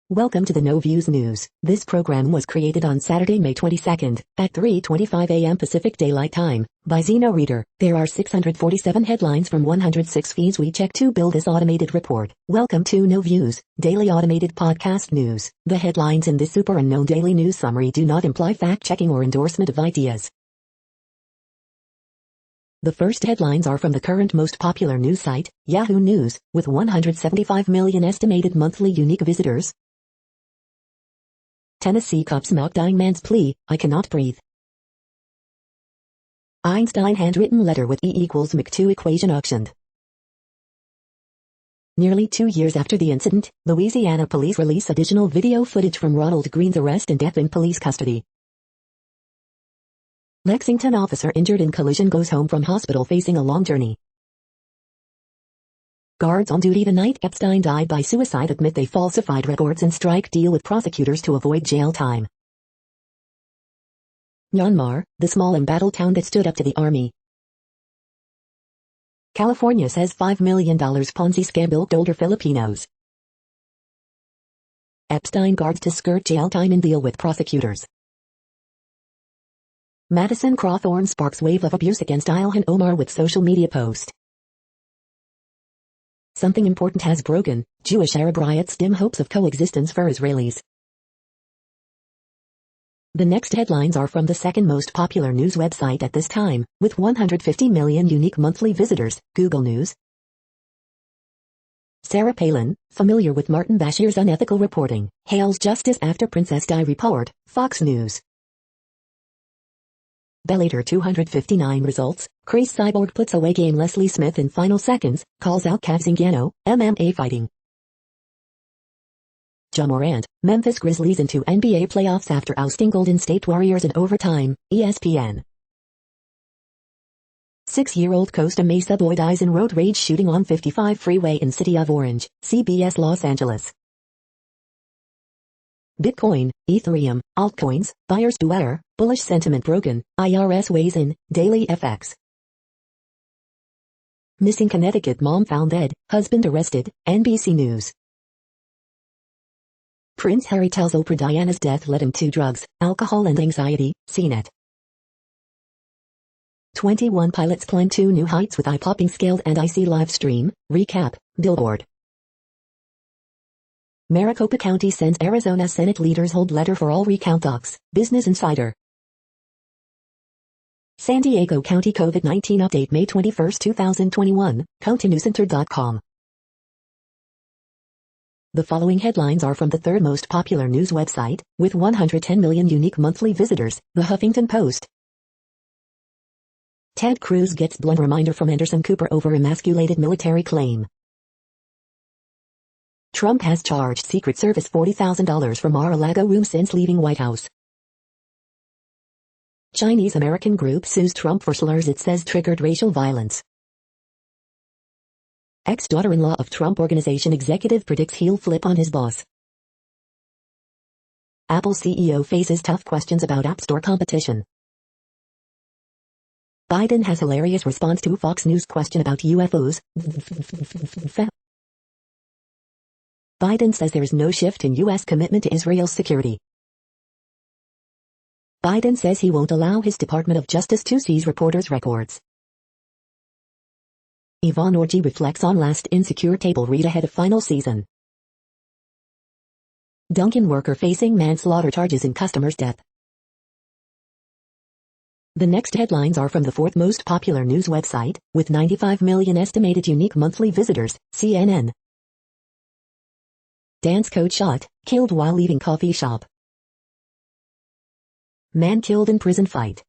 Welcome to the No Views News. This program was created on Saturday, May 22nd, at 3:25 a.m. Pacific Daylight Time, by Zeno Reader. There are 647 headlines from 106 feeds we check to build this automated report. Welcome to No Views, daily automated podcast news. The headlines in this super unknown daily news summary do not imply fact-checking or endorsement of ideas. The first headlines are from the current most popular news site, Yahoo News, with 175 million estimated monthly unique visitors. Tennessee cops mock dying man's plea, "I cannot breathe." Einstein handwritten letter with E equals Mach2 equation auctioned. Nearly 2 years after the incident, Louisiana police release additional video footage from Ronald Green's arrest and death in police custody. Lexington officer injured in collision goes home from hospital facing a long journey. Guards on duty the night Epstein died by suicide admit they falsified records and strike deal with prosecutors to avoid jail time. Myanmar, the small embattled town that stood up to the army. California says $5 million Ponzi scam bilked older Filipinos. Epstein guards to skirt jail time and deal with prosecutors. Madison Crawthorn sparks wave of abuse against Ilhan Omar with social media post. Something important has broken. Jewish-Arab riots dim hopes of coexistence for Israelis. The next headlines are from the second most popular news website at this time, with 150 million unique monthly visitors, Google News. Sarah Palin, familiar with Martin Bashir's unethical reporting, hails justice after Princess Di report, Fox News. Bellator 259 results, Chris Cyborg puts away game Leslie Smith in final seconds, calls out Cavs Ngannou, MMA fighting. Ja Morant, Memphis Grizzlies into NBA playoffs after ousting Golden State Warriors in overtime, ESPN. 6-year-old Costa Mesa boy dies in road rage shooting on 55 freeway in city of Orange, CBS Los Angeles. Bitcoin, Ethereum, altcoins, buyers beware, bullish sentiment broken, IRS weighs in, Daily FX. Missing Connecticut mom found dead, husband arrested, NBC News. Prince Harry tells Oprah Diana's death led him to drugs, alcohol and anxiety, CNET. 21 pilots climb to new heights with eye-popping scaled and icy live stream, recap, Billboard. Maricopa County sends Arizona Senate leaders hold letter for all recount docs, Business Insider. San Diego County COVID-19 update May 21, 2021, CountyNewsCenter.com. The following headlines are from the third most popular news website, with 110 million unique monthly visitors, The Huffington Post. Ted Cruz gets blunt reminder from Anderson Cooper over emasculated military claim. Trump has charged Secret Service $40,000 for Mar-a-Lago room since leaving White House. Chinese-American group sues Trump for slurs it says triggered racial violence. Ex-daughter-in-law of Trump Organization executive predicts he'll flip on his boss. Apple CEO faces tough questions about App Store competition. Biden has hilarious response to Fox News question about UFOs. Biden says there is no shift in U.S. commitment to Israel's security. Biden says he won't allow his Department of Justice to seize reporters' records. Yvonne Orji reflects on last insecure table read ahead of final season. Dunkin' worker facing manslaughter charges in customer's death. The next headlines are from the fourth most popular news website, with 95 million estimated unique monthly visitors, CNN. Dance coach shot, killed while leaving coffee shop. Man killed in prison fight.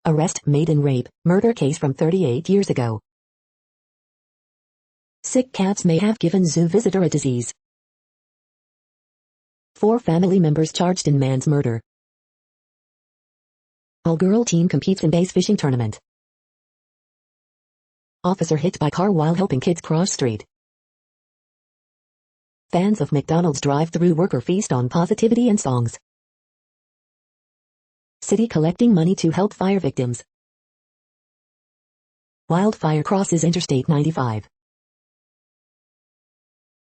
Arrest made in rape, murder case from 38 years ago. Sick calves may have given zoo visitor a disease. 4 family members charged in man's murder. All-girl team competes in bass fishing tournament. Officer hit by car while helping kids cross street. Fans of McDonald's drive-thru worker feast on positivity and songs. City collecting money to help fire victims. Wildfire crosses Interstate 95.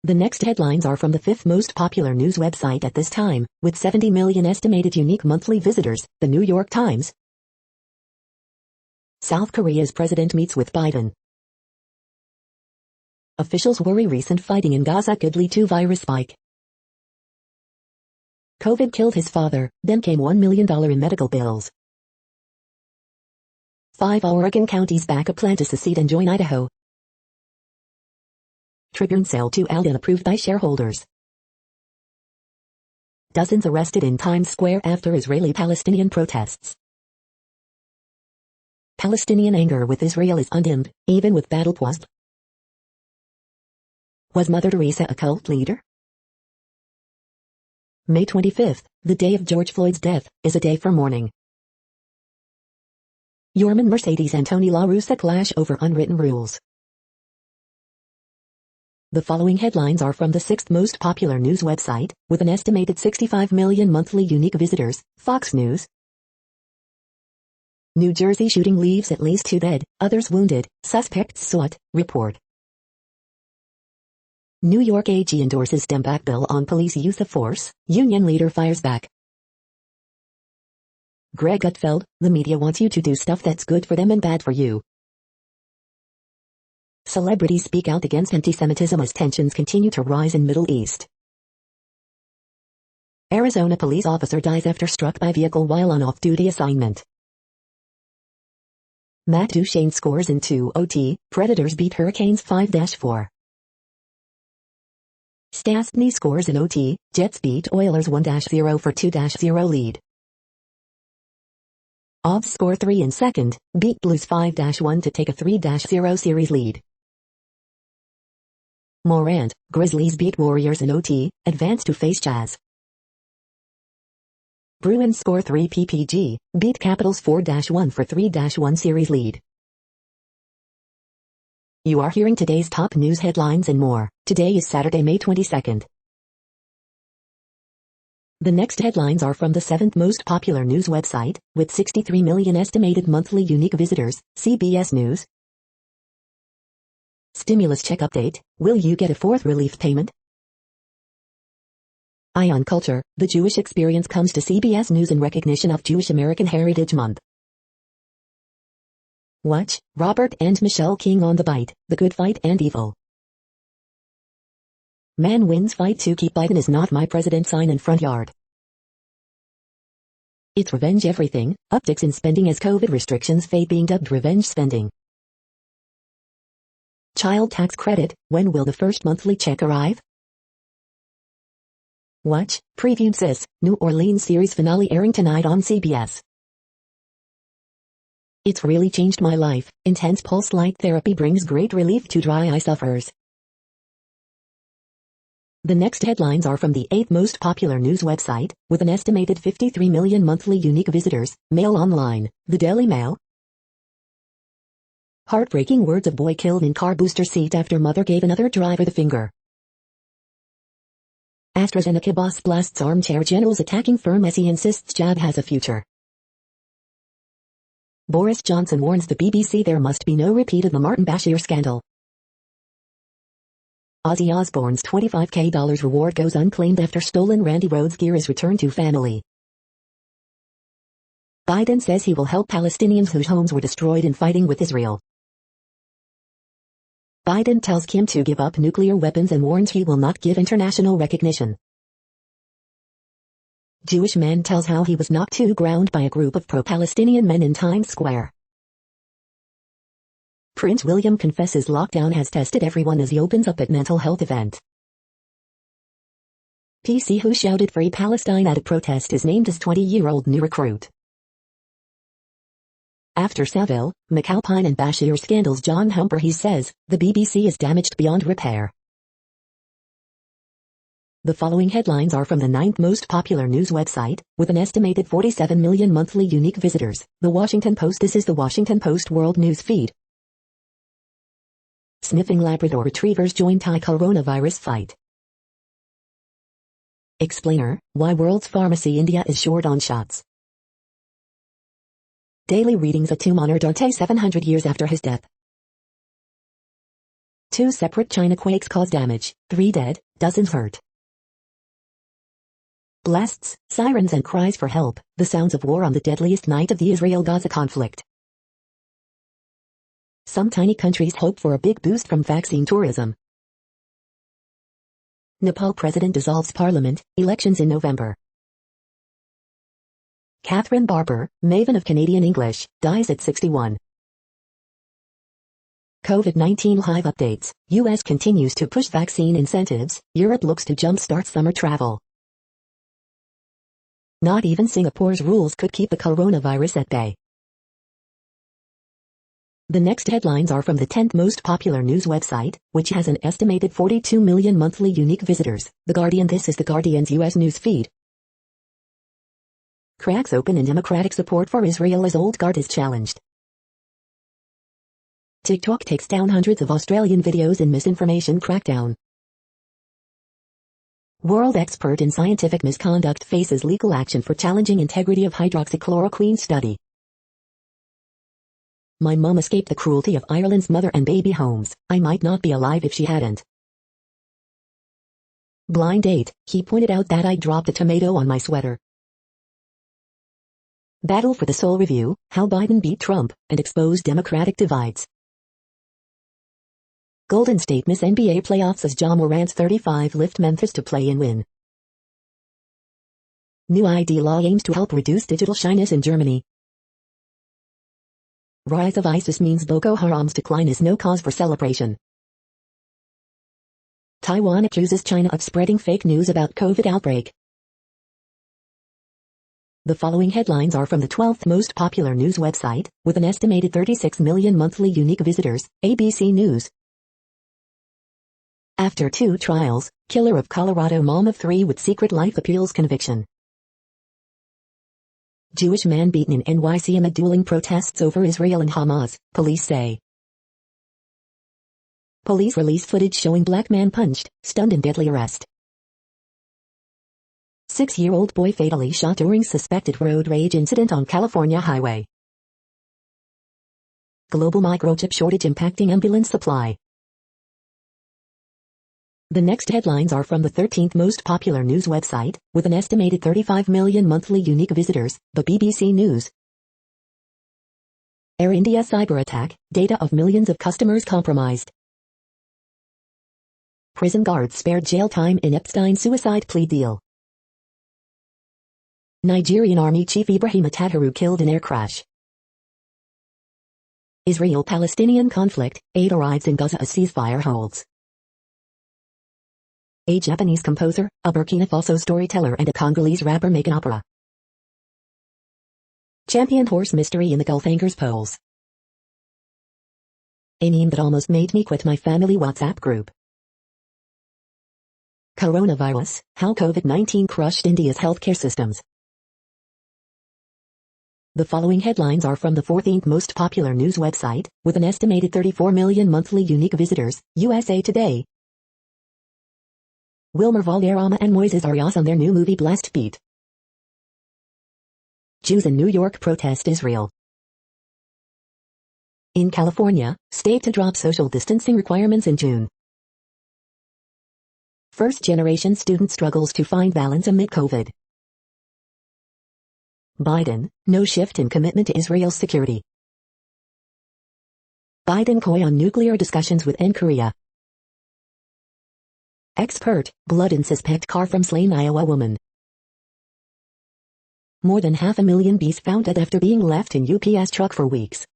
The next headlines are from the fifth most popular news website at this time, with 70 million estimated unique monthly visitors, The New York Times. South Korea's president meets with Biden. Officials worry recent fighting in Gaza could lead to virus spike. COVID killed his father, then came $1 million in medical bills. 5 Oregon counties back a plan to secede and join Idaho. Tribune sale to Alden approved by shareholders. Dozens arrested in Times Square after Israeli-Palestinian protests. Palestinian anger with Israel is undimmed, even with battle paused. Was Mother Teresa a cult leader? May 25th, the day of George Floyd's death, is a day for mourning. Yorman Mercedes and Tony La Russa clash over unwritten rules. The following headlines are from the sixth most popular news website, with an estimated 65 million monthly unique visitors, Fox News. New Jersey shooting leaves at least 2 dead, others wounded, suspects sought, report. New York AG endorses Dem back bill on police use of force, union leader fires back. Greg Gutfeld, the media wants you to do stuff that's good for them and bad for you. Celebrities speak out against anti-Semitism as tensions continue to rise in Middle East. Arizona police officer dies after struck by vehicle while on off-duty assignment. Matt Duchene scores in 2 OT, Predators beat Hurricanes 5-4. Stastny scores in OT, Jets beat Oilers 1-0 for 2-0 lead. Avs score 3 in second, beat Blues 5-1 to take a 3-0 series lead. Morant, Grizzlies beat Warriors in OT, advance to face Jazz. Bruins score 3 PPG, beat Capitals 4-1 for 3-1 series lead. You are hearing today's top news headlines and more. Today is Saturday, May 22nd. The next headlines are from the seventh most popular news website, with 63 million estimated monthly unique visitors, CBS News. Stimulus check update, will you get a fourth relief payment? Eye on Culture, the Jewish experience comes to CBS News in recognition of Jewish American Heritage Month. Watch, Robert and Michelle King on The Bite, The Good Fight and Evil. Man wins fight to keep Biden is not my president sign in front yard. It's revenge everything, upticks in spending as COVID restrictions fade being dubbed revenge spending. Child tax credit, when will the first monthly check arrive? Watch, Previewed Sis, New Orleans series finale airing tonight on CBS. It's really changed my life, intense pulse light therapy brings great relief to dry eye sufferers. The next headlines are from the eighth most popular news website, with an estimated 53 million monthly unique visitors, Mail Online, The Daily Mail. Heartbreaking words of boy killed in car booster seat after mother gave another driver the finger. AstraZeneca boss blasts armchair generals attacking firm as he insists jab has a future. Boris Johnson warns the BBC there must be no repeat of the Martin Bashir scandal. Ozzy Osbourne's $25,000 reward goes unclaimed after stolen Randy Rhoads gear is returned to family. Biden says he will help Palestinians whose homes were destroyed in fighting with Israel. Biden tells Kim to give up nuclear weapons and warns he will not give international recognition. Jewish man tells how he was knocked to ground by a group of pro-Palestinian men in Times Square. Prince William confesses lockdown has tested everyone as he opens up at mental health event. PC who shouted Free Palestine at a protest is named as 20-year-old new recruit. After Saville, McAlpine and Bashir scandals, John Humphrey says, the BBC is damaged beyond repair. The following headlines are from the ninth most popular news website, with an estimated 47 million monthly unique visitors, The Washington Post. This is the Washington Post World News Feed. Sniffing Labrador retrievers join Thai coronavirus fight. Explainer, why world's pharmacy India is short on shots. Daily readings. A tomb honor Dante 700 years after his death. 2 separate China quakes cause damage, 3 dead, dozens hurt. Blasts, sirens and cries for help, the sounds of war on the deadliest night of the Israel-Gaza conflict. Some tiny countries hope for a big boost from vaccine tourism. Nepal president dissolves parliament, elections in November. Catherine Barber, maven of Canadian English, dies at 61. COVID-19 live updates. US continues to push vaccine incentives, Europe looks to jumpstart summer travel. Not even Singapore's rules could keep the coronavirus at bay. The next headlines are from the 10th most popular news website, which has an estimated 42 million monthly unique visitors, The Guardian. This is The Guardian's US news feed. Cracks open in Democratic support for Israel as old guard is challenged. TikTok takes down hundreds of Australian videos in misinformation crackdown. World expert in scientific misconduct faces legal action for challenging integrity of hydroxychloroquine study. My mum escaped the cruelty of Ireland's mother and baby homes. I might not be alive if she hadn't. Blind date, he pointed out that I dropped a tomato on my sweater. Battle for the Soul review, how Biden beat Trump, and exposed Democratic divides. Golden State miss NBA playoffs as Ja Morant's 35 lift Memphis to play and win. New ID law aims to help reduce digital shyness in Germany. Rise of ISIS means Boko Haram's decline is no cause for celebration. Taiwan accuses China of spreading fake news about COVID outbreak. The following headlines are from the 12th most popular news website, with an estimated 36 million monthly unique visitors, ABC News. After 2 trials, killer of Colorado mom of 3 with secret life appeals conviction. Jewish man beaten in NYC amid dueling protests over Israel and Hamas, police say. Police release footage showing black man punched, stunned in deadly arrest. 6-year-old boy fatally shot during suspected road rage incident on California highway. Global microchip shortage impacting ambulance supply. The next headlines are from the 13th most popular news website, with an estimated 35 million monthly unique visitors, the BBC News. Air India cyber attack, data of millions of customers compromised. Prison guards spared jail time in Epstein suicide plea deal. Nigerian Army Chief Ibrahim Atahiru killed in air crash. Israel-Palestinian conflict, aid arrives in Gaza as ceasefire holds. A Japanese composer, a Burkina Faso storyteller and a Congolese rapper make an opera. Champion horse mystery in the Gulf angers polls. A meme that almost made me quit my family WhatsApp group. Coronavirus, how COVID-19 crushed India's healthcare systems. The following headlines are from the 14th most popular news website, with an estimated 34 million monthly unique visitors, USA Today. Wilmer Valderrama and Moises Arias on their new movie Blast Beat. Jews in New York protest Israel. In California, state to drop social distancing requirements in June. First-generation student struggles to find balance amid COVID. Biden, no shift in commitment to Israel's security. Biden coy on nuclear discussions with Korea. Expert, blood in suspect car from slain Iowa woman. More than 500,000 bees found dead after being left in UPS truck for weeks.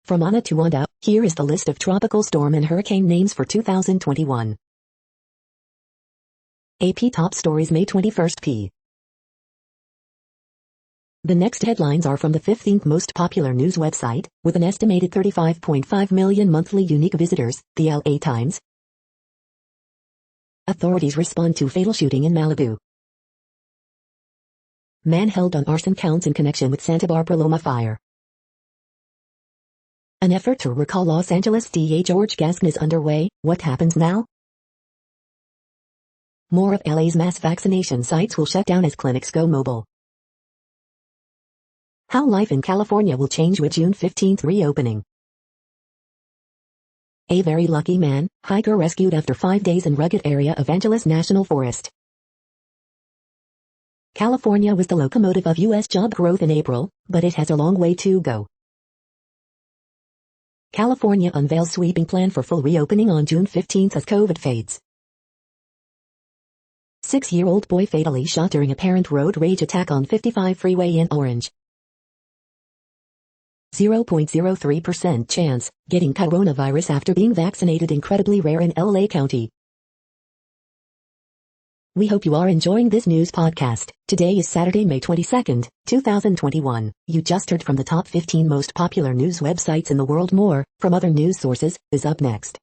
From Anna to Wanda, here is the list of tropical storm and hurricane names for 2021. AP Top Stories May 21st p. The next headlines are from the 15th most popular news website, with an estimated 35.5 million monthly unique visitors, the LA Times. Authorities respond to fatal shooting in Malibu. Man held on arson counts in connection with Santa Barbara Loma fire. An effort to recall Los Angeles DA George Gascon is underway. What happens now? More of LA's mass vaccination sites will shut down as clinics go mobile. How life in California will change with June 15th reopening. A very lucky man, hiker rescued after 5 days in rugged area of Angeles National Forest. California was the locomotive of U.S. job growth in April, but it has a long way to go. California unveils sweeping plan for full reopening on June 15 as COVID fades. 6-year-old boy fatally shot during apparent road rage attack on 55 freeway in Orange. 0.03% chance getting coronavirus after being vaccinated incredibly rare in LA County. We hope you are enjoying this news podcast. Today is Saturday, May 22nd, 2021. You just heard from the top 15 most popular news websites in the world. More from other news sources is up next.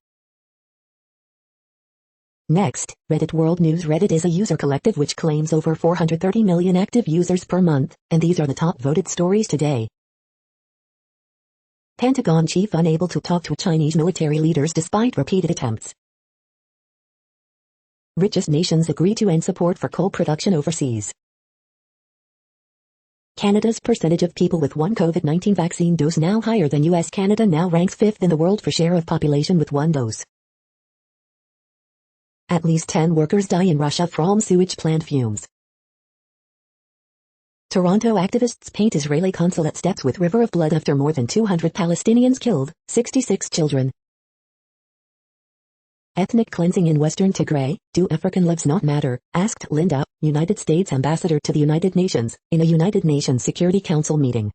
Next, Reddit World News. Reddit is a user collective which claims over 430 million active users per month, and these are the top voted stories today. Pentagon chief unable to talk to Chinese military leaders despite repeated attempts. Richest nations agree to end support for coal production overseas. Canada's percentage of people with one COVID-19 vaccine dose now higher than US. Canada now ranks 5th in the world for share of population with one dose. At least 10 workers die in Russia from sewage plant fumes. Toronto activists paint Israeli consulate steps with river of blood after more than 200 Palestinians killed, 66 children. Ethnic cleansing in Western Tigray, do African lives not matter, asked Linda, United States ambassador to the United Nations, in a United Nations Security Council meeting.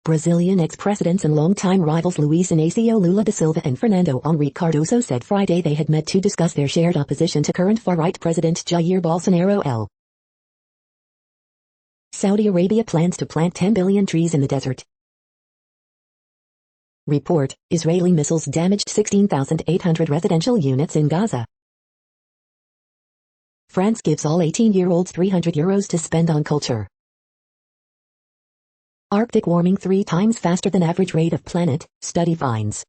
Brazilian ex-presidents and longtime rivals Luiz Inácio Lula da Silva and Fernando Henrique Cardoso said Friday they had met to discuss their shared opposition to current far-right President Jair Bolsonaro. Saudi Arabia plans to plant 10 billion trees in the desert. Report, Israeli missiles damaged 16,800 residential units in Gaza. France gives all 18-year-olds €300 to spend on culture. Arctic warming 3 times faster than average rate of planet, study finds.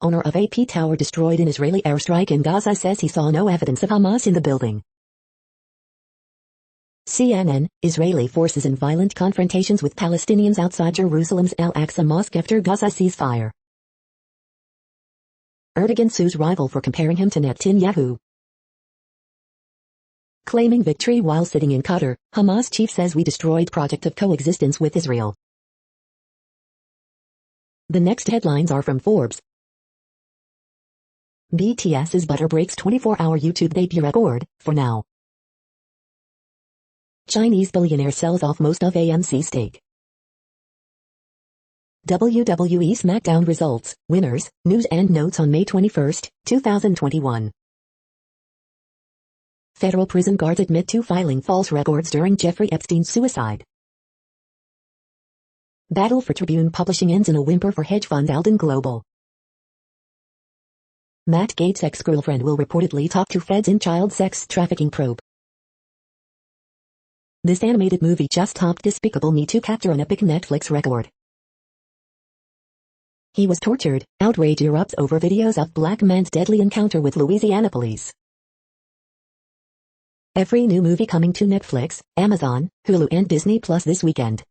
Owner of AP tower destroyed in Israeli airstrike in Gaza says he saw no evidence of Hamas in the building. CNN, Israeli forces in violent confrontations with Palestinians outside Jerusalem's Al-Aqsa Mosque after Gaza ceasefire. Erdogan sues rival for comparing him to Netanyahu. Claiming victory while sitting in Qatar, Hamas chief says we destroyed project of coexistence with Israel. The next headlines are from Forbes. BTS's Butter breaks 24-hour YouTube debut record, for now. Chinese billionaire sells off most of AMC stake. WWE SmackDown results, winners, news and notes on May 21, 2021. Federal prison guards admit to filing false records during Jeffrey Epstein's suicide. Battle for Tribune Publishing ends in a whimper for hedge fund Alden Global. Matt Gaetz' ex-girlfriend will reportedly talk to feds in child sex trafficking probe. This animated movie just topped Despicable Me to capture an epic Netflix record. He was tortured, outrage erupts over videos of black man's deadly encounter with Louisiana police. Every new movie coming to Netflix, Amazon, Hulu and Disney Plus this weekend.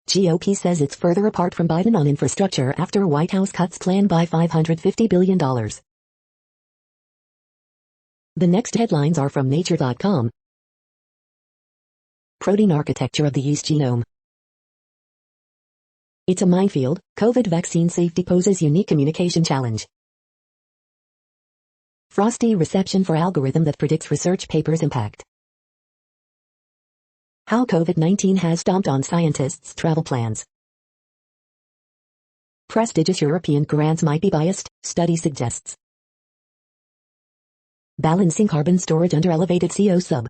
GOP says it's further apart from Biden on infrastructure after White House cuts plan by $550 billion. The next headlines are from Nature.com. Protein architecture of the yeast genome. It's a minefield. COVID vaccine safety poses unique communication challenge. Frosty reception for algorithm that predicts research papers impact. How COVID-19 has stomped on scientists' travel plans. Prestigious European grants might be biased, study suggests. Balancing carbon storage under elevated CO sub.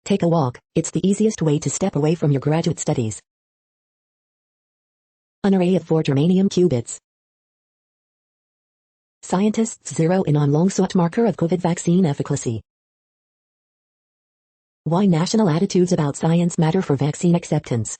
Take a walk, it's the easiest way to step away from your graduate studies. An array of 4 germanium qubits. Scientists zero in on long-sought marker of COVID vaccine efficacy. Why national attitudes about science matter for vaccine acceptance.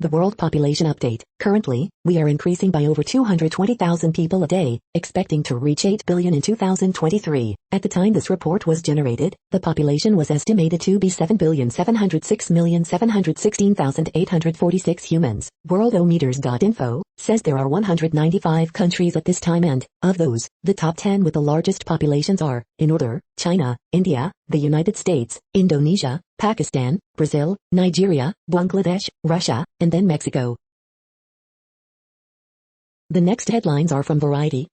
The World Population Update. Currently, we are increasing by over 220,000 people a day, expecting to reach 8 billion in 2023. At the time this report was generated, the population was estimated to be 7,706,716,846 humans. Worldometers.info says there are 195 countries at this time, and, of those, the top 10 with the largest populations are, in order, China, India, the United States, Indonesia, Pakistan, Brazil, Nigeria, Bangladesh, Russia, and then Mexico. The next headlines are from Variety.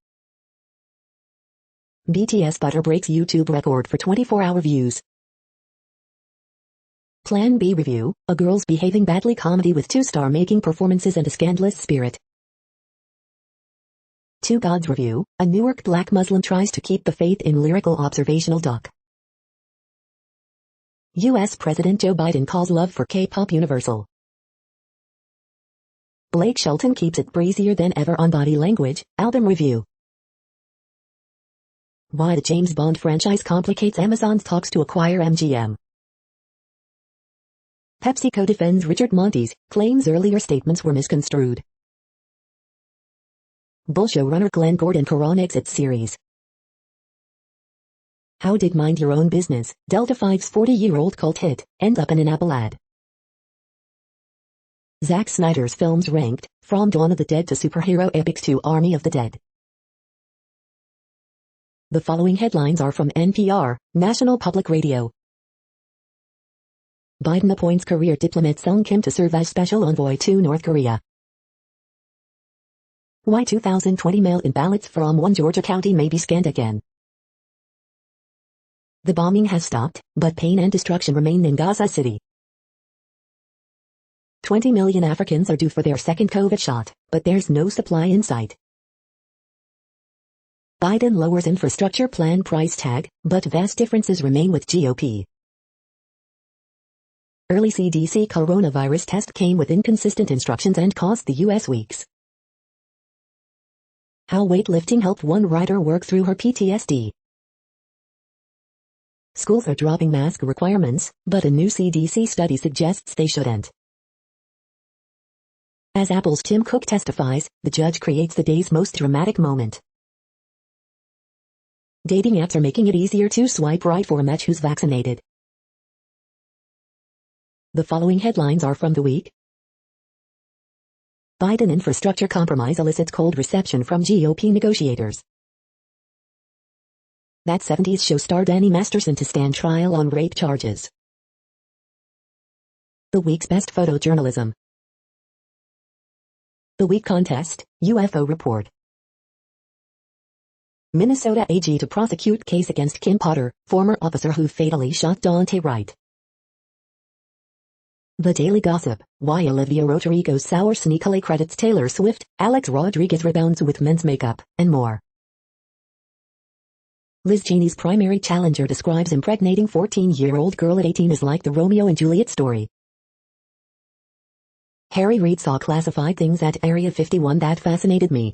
BTS Butter breaks YouTube record for 24-hour views. Plan B review, a girls behaving badly comedy with two-star making performances and a scandalous spirit. Two Gods review, a Newark black Muslim tries to keep the faith in lyrical observational doc. U.S. President Joe Biden calls love for K-pop universal. Blake Shelton keeps it breezier than ever on Body Language, album review. Why the James Bond franchise complicates Amazon's talks to acquire MGM. PepsiCo defends Richard Montes, claims earlier statements were misconstrued. Bull showrunner Glenn Gordon Coron exits series. How did Mind Your Own Business, Delta 5's 40-year-old cult hit, end up in an Apple ad? Zack Snyder's films ranked, from Dawn of the Dead to superhero epics to Army of the Dead. The following headlines are from NPR, National Public Radio. Biden appoints career diplomat Sung Kim to serve as special envoy to North Korea. Why 2020 mail-in ballots from one Georgia county may be scanned again. The bombing has stopped, but pain and destruction remain in Gaza City. 20 million Africans are due for their second COVID shot, but there's no supply in sight. Biden lowers infrastructure plan price tag, but vast differences remain with GOP. Early CDC coronavirus test came with inconsistent instructions and cost the U.S. weeks. How weightlifting helped one rider work through her PTSD. Schools are dropping mask requirements, but a new CDC study suggests they shouldn't. As Apple's Tim Cook testifies, the judge creates the day's most dramatic moment. Dating apps are making it easier to swipe right for a match who's vaccinated. The following headlines are from The Week. Biden infrastructure compromise elicits cold reception from GOP negotiators. That 70s show star Danny Masterson to stand trial on rape charges. The week's best photojournalism. The week contest, UFO report. Minnesota AG to prosecute case against Kim Potter, former officer who fatally shot Daunte Wright. The Daily Gossip, why Olivia Rodrigo's sour sneakily credits Taylor Swift, Alex Rodriguez rebounds with men's makeup, and more. Liz Cheney's primary challenger describes impregnating 14-year-old girl at 18 as like the Romeo and Juliet story. Harry Reid saw classified things at Area 51 that fascinated me.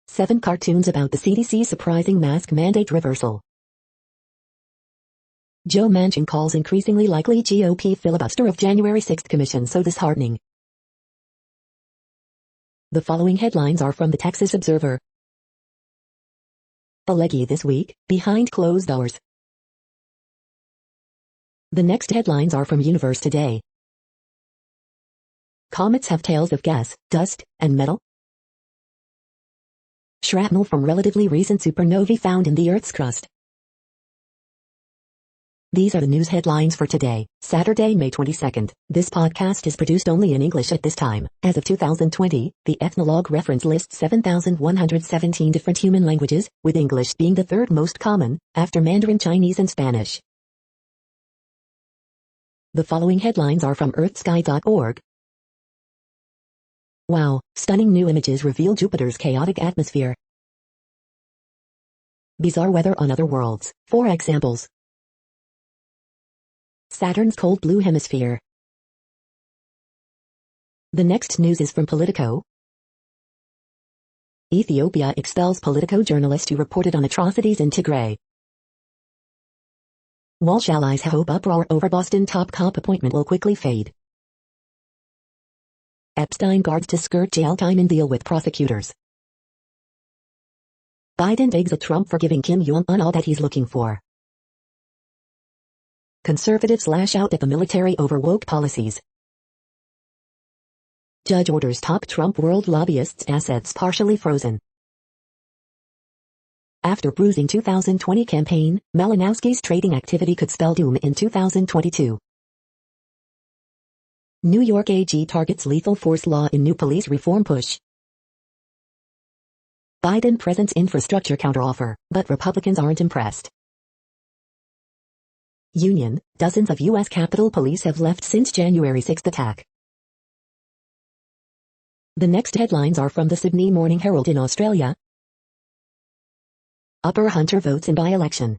7 cartoons about the CDC's surprising mask mandate reversal. Joe Manchin calls increasingly likely GOP filibuster of January 6 commission so disheartening. The following headlines are from the Texas Observer. Alleghi this week, behind closed doors. The next headlines are from Universe Today. Comets have tails of gas, dust, and metal. Shrapnel from relatively recent supernovae found in the Earth's crust. These are the news headlines for today, Saturday, May 22nd. This podcast is produced only in English at this time. As of 2020, the Ethnologue reference lists 7,117 different human languages, with English being the third most common, after Mandarin Chinese and Spanish. The following headlines are from earthsky.org. Wow, stunning new images reveal Jupiter's chaotic atmosphere. Bizarre weather on other worlds, 4 examples. Saturn's cold blue hemisphere. The next news is from Politico. Ethiopia expels Politico journalist who reported on atrocities in Tigray. Walsh allies hope uproar over Boston top cop appointment will quickly fade. Epstein guards to skirt jail time and deal with prosecutors. Biden digs at Trump for giving Kim Jong-un all that he's looking for. Conservatives lash out at the military over woke policies. Judge orders top Trump world lobbyists' assets partially frozen. After bruising 2020 campaign, Malinowski's trading activity could spell doom in 2022. New York AG targets lethal force law in new police reform push. Biden presents infrastructure counteroffer, but Republicans aren't impressed. Union, dozens of U.S. Capitol Police have left since January 6 attack. The next headlines are from the Sydney Morning Herald in Australia. Upper Hunter votes in by-election.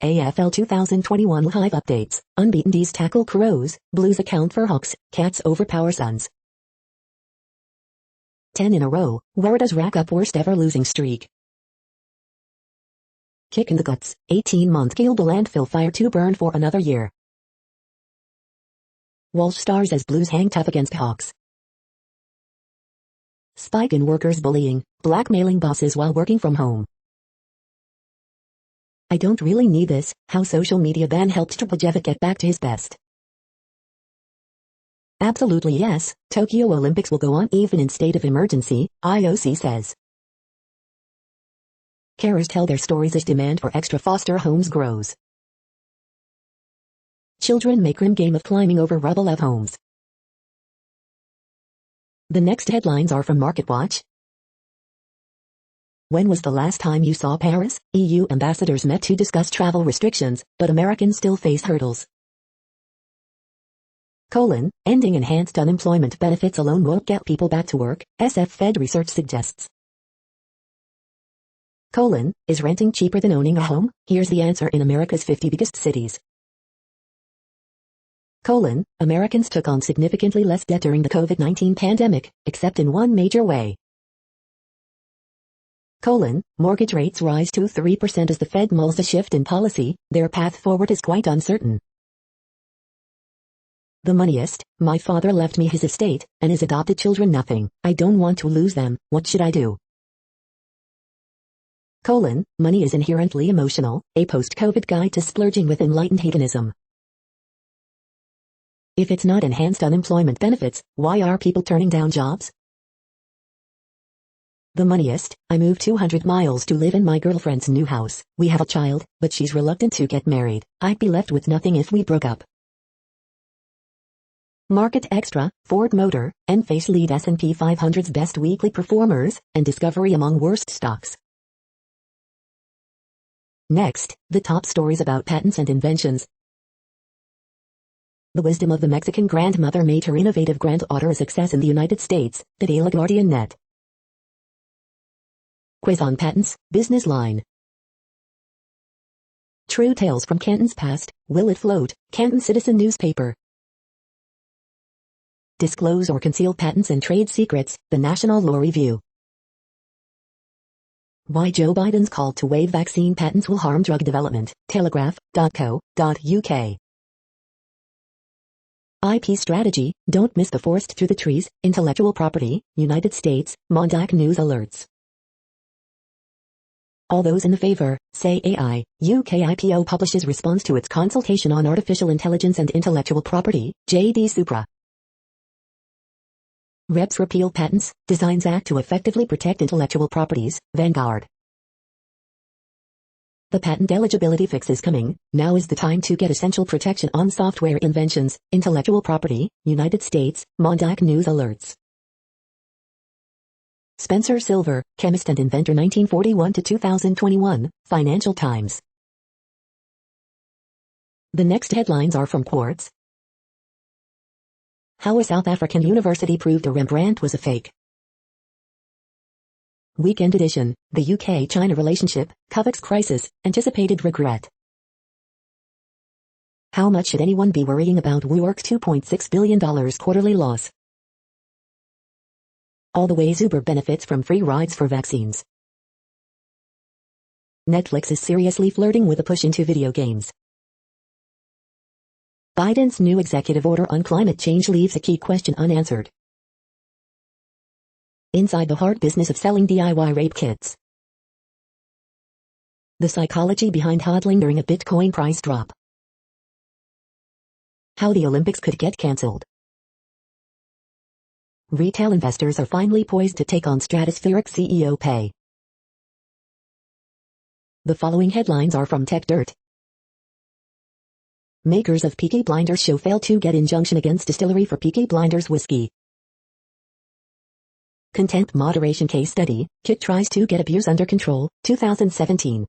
AFL 2021 Live updates. Unbeaten D's tackle Crows, Blues account for Hawks, Cats overpower Suns. 10 in a row, Waratahs rack up worst ever losing streak. Kick in the guts, 18-month Gilba landfill fire to burn for another year. Walsh stars as Blues hang tough against Hawks. Spike in workers bullying, blackmailing bosses while working from home. I don't really need this, how social media ban helped Tripajevic get back to his best. Absolutely yes, Tokyo Olympics will go on even in state of emergency, IOC says. Carers tell their stories as demand for extra foster homes grows. Children make grim game of climbing over rubble of homes. The next headlines are from MarketWatch. When was the last time you saw Paris? EU ambassadors met to discuss travel restrictions, but Americans still face hurdles. Ending enhanced unemployment benefits alone won't get people back to work, SF Fed research suggests. Is renting cheaper than owning a home? Here's the answer in America's 50 biggest cities. Americans took on significantly less debt during the COVID-19 pandemic, except in one major way. Mortgage rates rise to 3% as the Fed mulls a shift in policy, their path forward is quite uncertain. The moneyist, my father left me his estate, and his adopted children nothing. I don't want to lose them, what should I do? Money is inherently emotional, a post-COVID guide to splurging with enlightened hedonism. If it's not enhanced unemployment benefits, why are people turning down jobs? The moneyist, I moved 200 miles to live in my girlfriend's new house. We have a child, but she's reluctant to get married. I'd be left with nothing if we broke up. Market Extra, Ford Motor, Enphase lead S&P 500's best weekly performers, and Discovery among worst stocks. Next, the top stories about patents and inventions. The wisdom of the Mexican grandmother made her innovative granddaughter a success in the United States, the Daily Guardian net. Quiz on patents, business line. True tales from Canton's past, will it float? Canton Citizen newspaper. Disclose or conceal patents and trade secrets, the National Law Review. Why Joe Biden's call to waive vaccine patents will harm drug development, telegraph.co.uk. IP strategy, don't miss the forest through the trees, intellectual property, United States, Mondac News alerts. All those in the favor, say AI, UK IPO publishes response to its consultation on artificial intelligence and intellectual property, JD Supra. Reps repeal patents, Designs Act to effectively protect intellectual properties, Vanguard. The patent eligibility fix is coming, now is the time to get essential protection on software inventions, intellectual property, United States, Mondac News alerts. Spencer Silver, chemist and inventor 1941 to 2021, Financial Times. The next headlines are from Quartz. How a South African university proved a Rembrandt was a fake. Weekend edition, the UK-China relationship, COVAX crisis, anticipated regret. How much should anyone be worrying about WeWork's $2.6 billion quarterly loss? All the ways Uber benefits from free rides for vaccines. Netflix is seriously flirting with a push into video games. Biden's new executive order on climate change leaves a key question unanswered. Inside the hard business of selling DIY rape kits. The psychology behind hodling during a Bitcoin price drop. How the Olympics could get cancelled. Retail investors are finally poised to take on stratospheric CEO pay. The following headlines are from Tech Dirt. Makers of Peaky Blinders show fail to get injunction against distillery for Peaky Blinders whiskey. Content moderation case study, Kit tries to get abuse under control, 2017.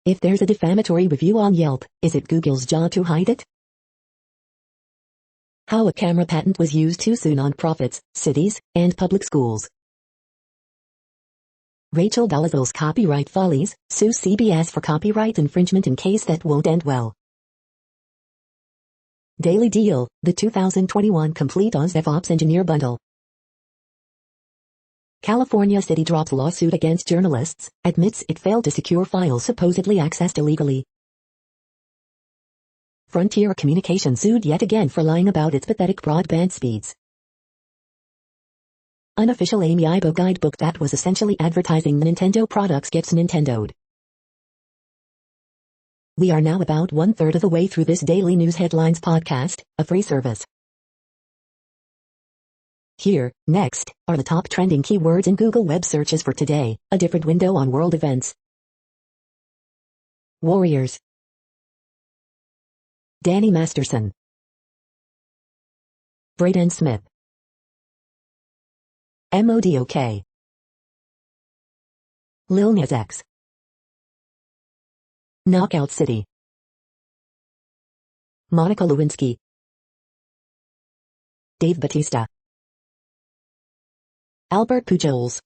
If there's a defamatory review on Yelp, is it Google's job to hide it? How a camera patent was used to sue nonprofits, cities, and public schools. Rachel Dolezal's copyright follies, sues CBS for copyright infringement in case that won't end well. Daily Deal, the 2021 Complete Oz DevOps Engineer Bundle. California City drops lawsuit against journalists, admits it failed to secure files supposedly accessed illegally. Frontier Communications sued yet again for lying about its pathetic broadband speeds. Unofficial Amiibo guidebook that was essentially advertising the Nintendo products gets Nintendo'd. We are now about 1/3 of the way through this daily news headlines podcast, a free service. Here, next, are the top trending keywords in Google web searches for today, a different window on world events. Warriors. Danny Masterson. Braden Smith. MODOK. Lil Nas X. Knockout City. Monica Lewinsky. Dave Bautista. Albert Pujols.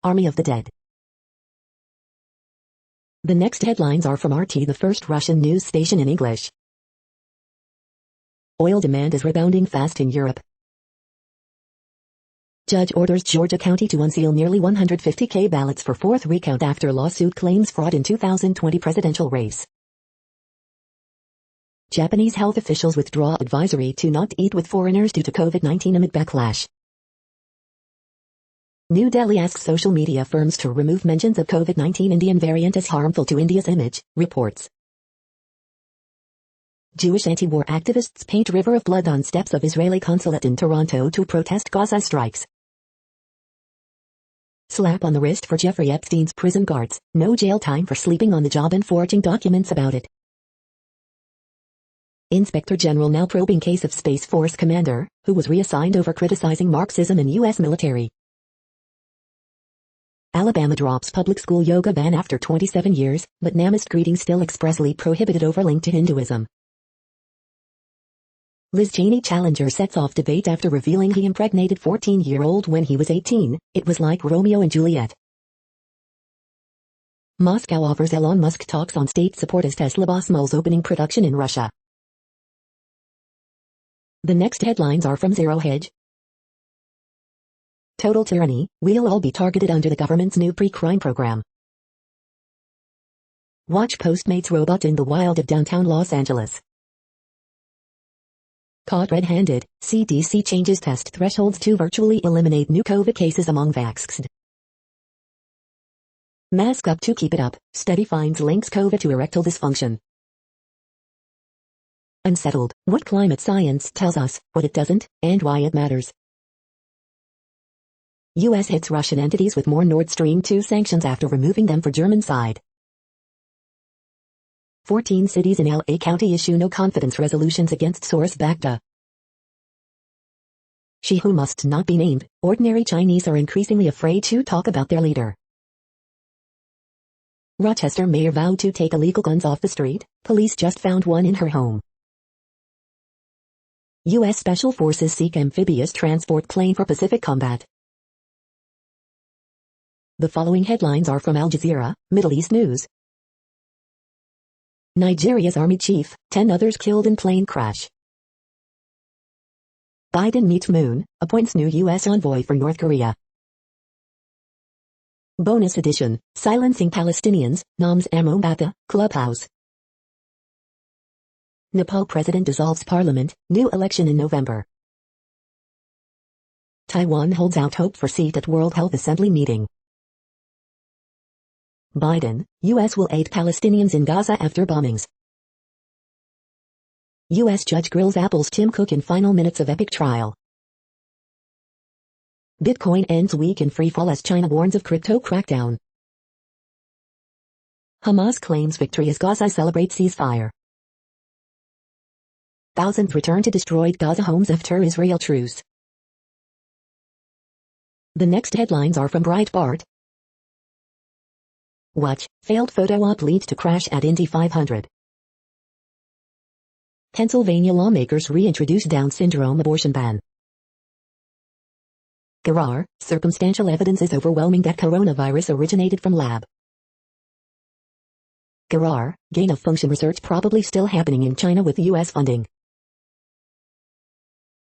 Army of the Dead. The next headlines are from RT, the first Russian news station in English. Oil demand is rebounding fast in Europe. Judge orders Georgia County to unseal nearly 150,000 ballots for fourth recount after lawsuit claims fraud in 2020 presidential race. Japanese health officials withdraw advisory to not eat with foreigners due to COVID-19 amid backlash. New Delhi asks social media firms to remove mentions of COVID-19 Indian variant as harmful to India's image, reports. Jewish anti-war activists paint river of blood on steps of Israeli consulate in Toronto to protest Gaza strikes. Slap on the wrist for Jeffrey Epstein's prison guards, no jail time for sleeping on the job and forging documents about it. Inspector General now probing case of Space Force commander, who was reassigned over criticizing Marxism in U.S. military. Alabama drops public school yoga ban after 27 years, but Namaste greeting still expressly prohibited over link to Hinduism. Liz Cheney challenger sets off debate after revealing he impregnated 14-year-old when he was 18, it was like Romeo and Juliet. Moscow offers Elon Musk talks on state support as Tesla boss mulls opening production in Russia. The next headlines are from Zero Hedge. Total tyranny, we'll all be targeted under the government's new pre-crime program. Watch Postmates robot in the wild of downtown Los Angeles. Caught red-handed, CDC changes test thresholds to virtually eliminate new COVID cases among vaxxed. Mask up to keep it up, study finds links COVID to erectile dysfunction. Unsettled, what climate science tells us, what it doesn't, and why it matters. U.S. hits Russian entities with more Nord Stream 2 sanctions after removing them for German side. 14 cities in LA County issue no confidence resolutions against source Baghdad. She who must not be named, ordinary Chinese are increasingly afraid to talk about their leader. Rochester mayor vowed to take illegal guns off the street, police just found one in her home. U.S. Special Forces seek amphibious transport plane for Pacific combat. The following headlines are from Al Jazeera, Middle East News. Nigeria's army chief, 10 others killed in plane crash. Biden meets Moon, appoints new U.S. envoy for North Korea. Bonus edition, silencing Palestinians, Noms Ammo Batha, Clubhouse. Nepal president dissolves parliament, new election in November. Taiwan holds out hope for seat at World Health Assembly meeting. Biden, U.S. will aid Palestinians in Gaza after bombings. U.S. judge grills Apple's Tim Cook in final minutes of epic trial. Bitcoin ends week in freefall as China warns of crypto crackdown. Hamas claims victory as Gaza celebrates ceasefire. Thousands return to destroyed Gaza homes after Israel truce. The next headlines are from Breitbart. Watch, failed photo op leads to crash at Indy 500. Pennsylvania lawmakers reintroduce Down syndrome abortion ban. Gerar, circumstantial evidence is overwhelming that coronavirus originated from lab. Gerar, gain-of-function research probably still happening in China with U.S. funding.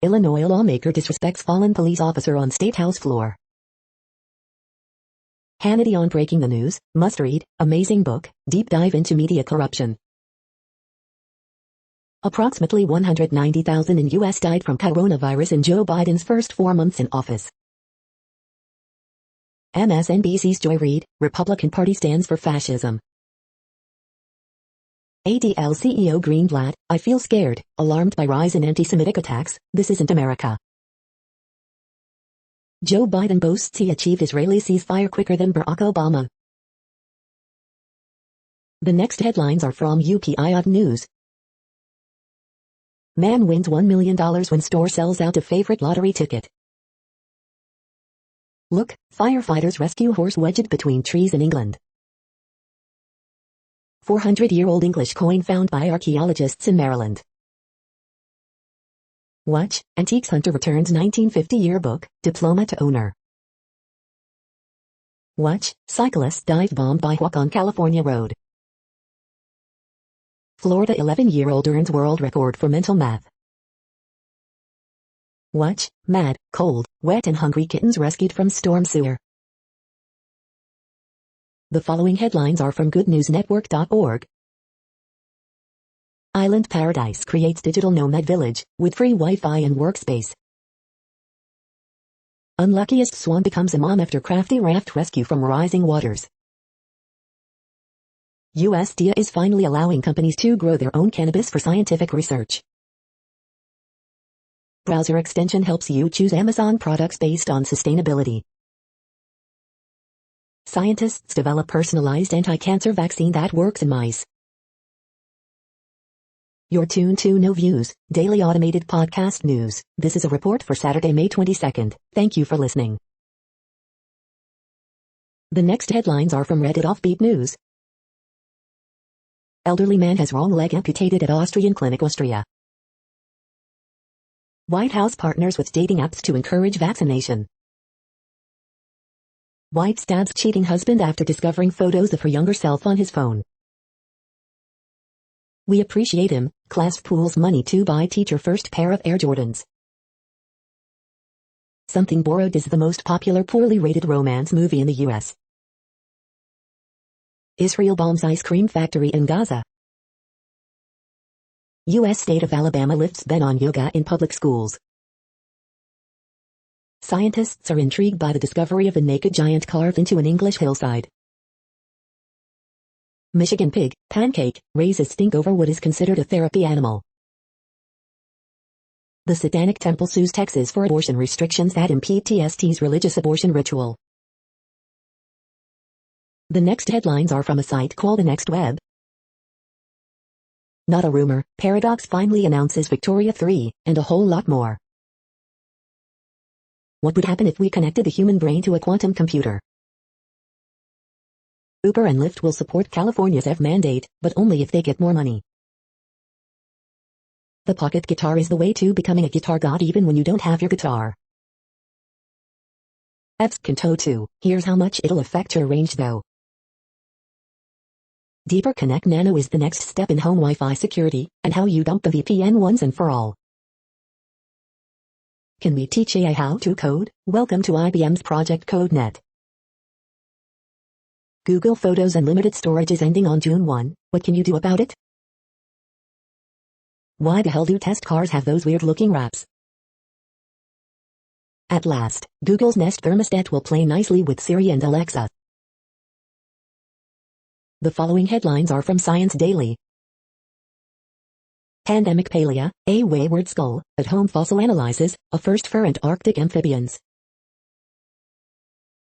Illinois lawmaker disrespects fallen police officer on State House floor. Hannity on Breaking the News, must read, amazing book, deep dive into media corruption. Approximately 190,000 in U.S. died from coronavirus in Joe Biden's first 4 months in office. MSNBC's Joy Reid, Republican Party stands for fascism. ADL CEO Greenblatt, I feel scared, alarmed by rise in anti-Semitic attacks, this isn't America. Joe Biden boasts he achieved Israeli ceasefire quicker than Barack Obama. The next headlines are from UPI News. Man wins $1 million when store sells out a favorite lottery ticket. Look, firefighters rescue horse wedged between trees in England. 400-year-old English coin found by archaeologists in Maryland. Watch, Antiques Hunter returns 1950 yearbook, diploma to owner. Watch, cyclist dive bombed by Hawk on California road. Florida 11-year-old earns world record for mental math. Watch, mad, cold, wet and hungry kittens rescued from storm sewer. The following headlines are from goodnewsnetwork.org. Island Paradise creates digital nomad village, with free Wi-Fi and workspace. Unluckiest swan becomes a mom after crafty raft rescue from rising waters. USDA is finally allowing companies to grow their own cannabis for scientific research. Browser extension helps you choose Amazon products based on sustainability. Scientists develop personalized anti-cancer vaccine that works in mice. You're tuned to No Views, daily automated podcast news. This is a report for Saturday, May 22nd. Thank you for listening. The next headlines are from Reddit Offbeat News. Elderly man has wrong leg amputated at Austrian clinic, Austria. White House partners with dating apps to encourage vaccination. Wife stabs cheating husband after discovering photos of her younger self on his phone. We appreciate him, class pools money to buy teacher first pair of Air Jordans. Something Borrowed is the most popular poorly rated romance movie in the U.S. Israel bombs ice cream factory in Gaza. U.S. state of Alabama lifts ban on yoga in public schools. Scientists are intrigued by the discovery of a naked giant carved into an English hillside. Michigan pig, pancake, raises stink over what is considered a therapy animal. The Satanic Temple sues Texas for abortion restrictions that impede TST's religious abortion ritual. The next headlines are from a site called The Next Web. Not a rumor, Paradox finally announces Victoria 3, and a whole lot more. What would happen if we connected the human brain to a quantum computer? Uber and Lyft will support California's EV mandate, but only if they get more money. The pocket guitar is the way to becoming a guitar god even when you don't have your guitar. EVs can tow too, here's how much it'll affect your range though. Deeper Connect Nano is the next step in home Wi-Fi security, and how you dump the VPN once and for all. Can we teach AI how to code? Welcome to IBM's Project CodeNet. Google Photos Unlimited storage is ending on June 1, what can you do about it? Why the hell do test cars have those weird-looking wraps? At last, Google's Nest thermostat will play nicely with Siri and Alexa. The following headlines are from Science Daily. Pandemic Palea, a wayward skull, at-home fossil analyzes, a first for Antarctic amphibians.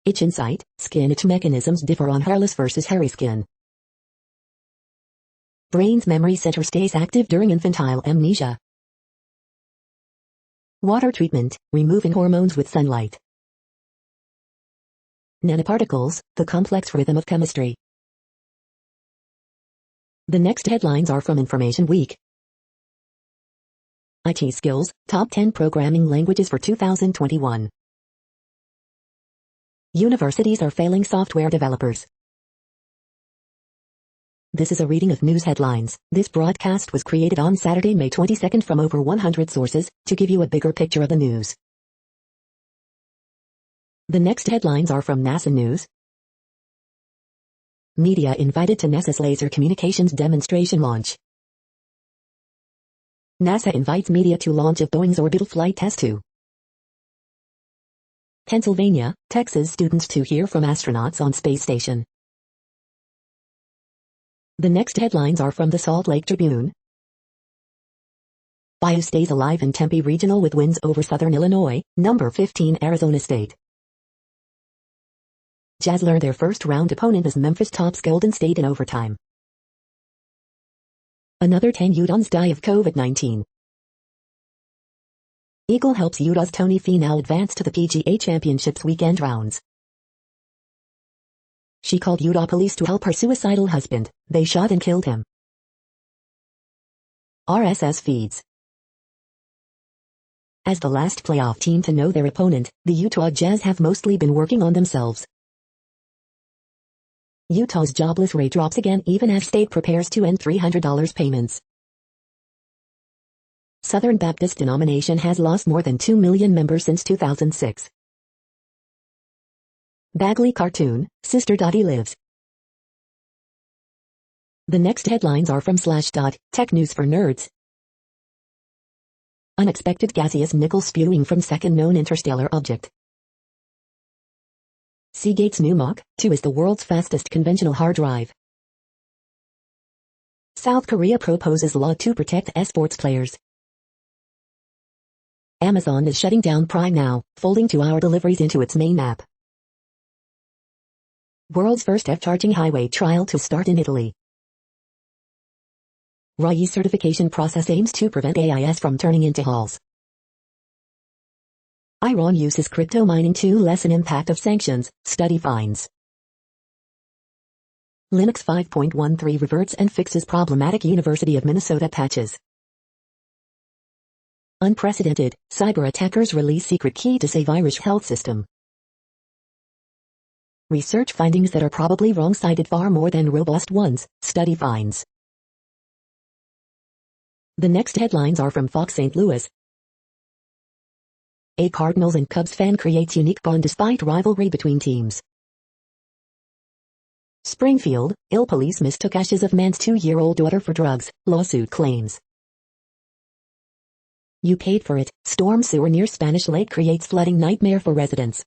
Itch insight, skin itch mechanisms differ on hairless versus hairy skin. Brain's memory center stays active during infantile amnesia. Water treatment, removing hormones with sunlight. Nanoparticles, the complex rhythm of chemistry. The next headlines are from Information Week. IT skills, top 10 programming languages for 2021. Universities are failing software developers. This is a reading of news headlines. This broadcast was created on Saturday, May 22nd from over 100 sources, to give you a bigger picture of the news. The next headlines are from NASA News. Media invited to NASA's laser communications demonstration launch. NASA invites media to launch of Boeing's orbital flight test 2. Pennsylvania, Texas students to hear from astronauts on space station. The next headlines are from the Salt Lake Tribune. Bayou stays alive in Tempe Regional with wins over Southern Illinois, number 15 Arizona State. Jazz learned their first round opponent as Memphis tops Golden State in overtime. Another 10 Utahns die of COVID-19. Eagle helps Utah's Tony Finau advance to the PGA Championships weekend rounds. She called Utah police to help her suicidal husband. They shot and killed him. RSS feeds. As the last playoff team to know their opponent, the Utah Jazz have mostly been working on themselves. Utah's jobless rate drops again even as state prepares to end $300 payments. Southern Baptist denomination has lost more than 2 million members since 2006. Bagley cartoon, Sister Dottie lives. The next headlines are from Slashdot, tech news for nerds. Unexpected gaseous nickel spewing from second known interstellar object. Seagate's new Mach 2 is the world's fastest conventional hard drive. South Korea proposes law to protect esports players. Amazon is shutting down Prime Now, folding 2-hour deliveries into its main app. World's first F-charging highway trial to start in Italy. RAI certification process aims to prevent AIS from turning into halls. Iran uses crypto mining to lessen impact of sanctions, study finds. Linux 5.13 reverts and fixes problematic University of Minnesota patches. Unprecedented, cyber attackers release secret key to save Irish health system. Research findings that are probably wrong cited far more than robust ones, study finds. The next headlines are from Fox St. Louis. A Cardinals and Cubs fan creates unique bond despite rivalry between teams. Springfield, ill police mistook ashes of man's 2-year-old daughter for drugs, lawsuit claims. You paid for it, storm sewer near Spanish Lake creates flooding nightmare for residents.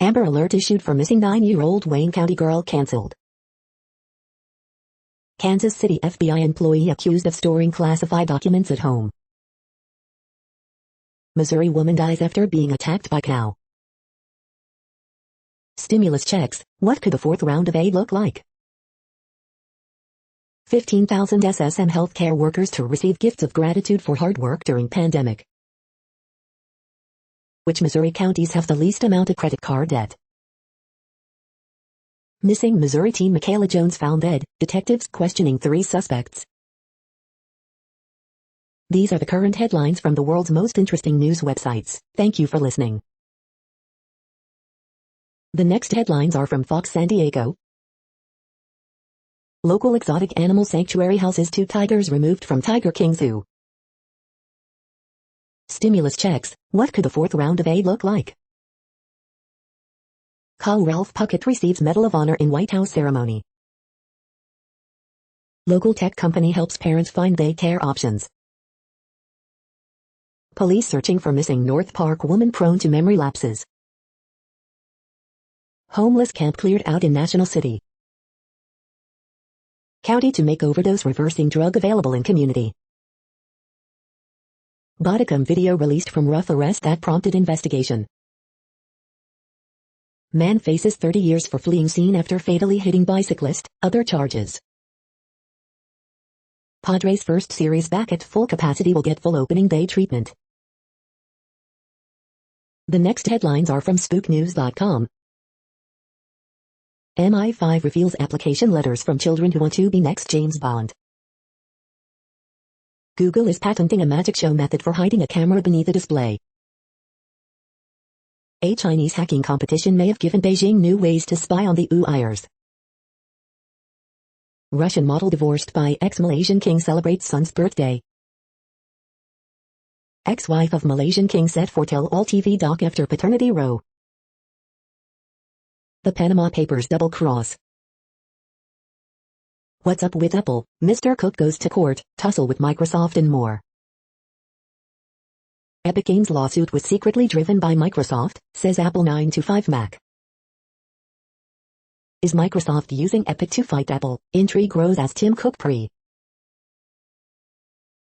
Amber Alert issued for missing 9-year-old Wayne County girl canceled. Kansas City FBI employee accused of storing classified documents at home. Missouri woman dies after being attacked by cow. Stimulus checks, what could the fourth round of aid look like? 15,000 SSM healthcare workers to receive gifts of gratitude for hard work during pandemic. Which Missouri counties have the least amount of credit card debt? Missing Missouri teen Michaela Jones found dead, detectives questioning 3 suspects. These are the current headlines from the world's most interesting news websites. Thank you for listening. The next headlines are from Fox San Diego. Local exotic animal sanctuary houses 2 tigers removed from Tiger King Zoo. Stimulus checks, what could the fourth round of aid look like? Col Ralph Puckett receives Medal of Honor in White House ceremony. Local tech company helps parents find daycare options. Police searching for missing North Park woman prone to memory lapses. Homeless camp cleared out in National City. County to make overdose reversing drug available in community. Bodicum video released from rough arrest that prompted investigation. Man faces 30 years for fleeing scene after fatally hitting bicyclist, other charges. Padres first series back at full capacity will get full opening day treatment. The next headlines are from spooknews.com. MI5 reveals application letters from children who want to be next James Bond. Google is patenting a magic show method for hiding a camera beneath a display. A Chinese hacking competition may have given Beijing new ways to spy on the Uyghurs. Russian model divorced by ex-Malaysian king celebrates son's birthday. Ex-wife of Malaysian king set for tell-all TV doc after paternity row. The Panama Papers double cross. What's up with Apple? Mr. Cook goes to court, tussle with Microsoft and more. Epic Games lawsuit was secretly driven by Microsoft, says Apple 9 to 5 Mac. Is Microsoft using Epic to fight Apple? Intrigue grows as Tim Cook pre.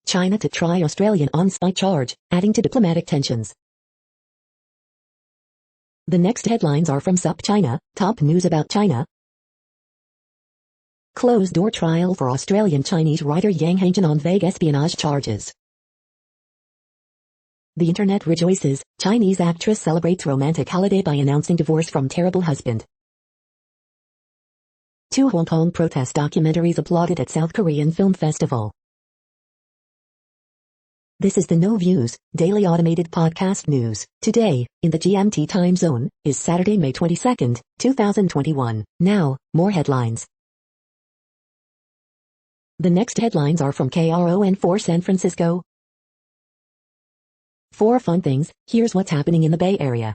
China to try Australian on spy charge, adding to diplomatic tensions. The next headlines are from SUP China, top news about China. Closed-door trial for Australian Chinese writer Yang Hangjin on vague espionage charges. The internet rejoices, Chinese actress celebrates romantic holiday by announcing divorce from terrible husband. 2 Hong Kong protest documentaries applauded at South Korean Film Festival. This is the No Views, daily automated podcast news. Today, in the GMT time zone, is Saturday, May 22, 2021. Now, more headlines. The next headlines are from KRON4 San Francisco. 4 fun things, here's what's happening in the Bay Area.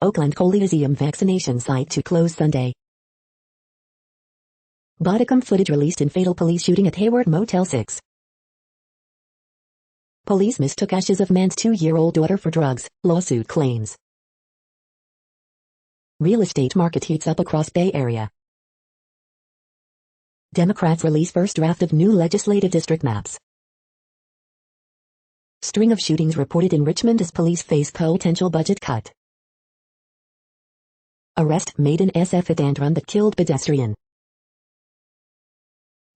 Oakland Coliseum vaccination site to close Sunday. Bodicum footage released in fatal police shooting at Hayward Motel 6. Police mistook ashes of man's 2-year-old daughter for drugs, lawsuit claims. Real estate market heats up across Bay Area. Democrats release first draft of new legislative district maps. String of shootings reported in Richmond as police face potential budget cut. Arrest made in SF at Andron that killed pedestrian.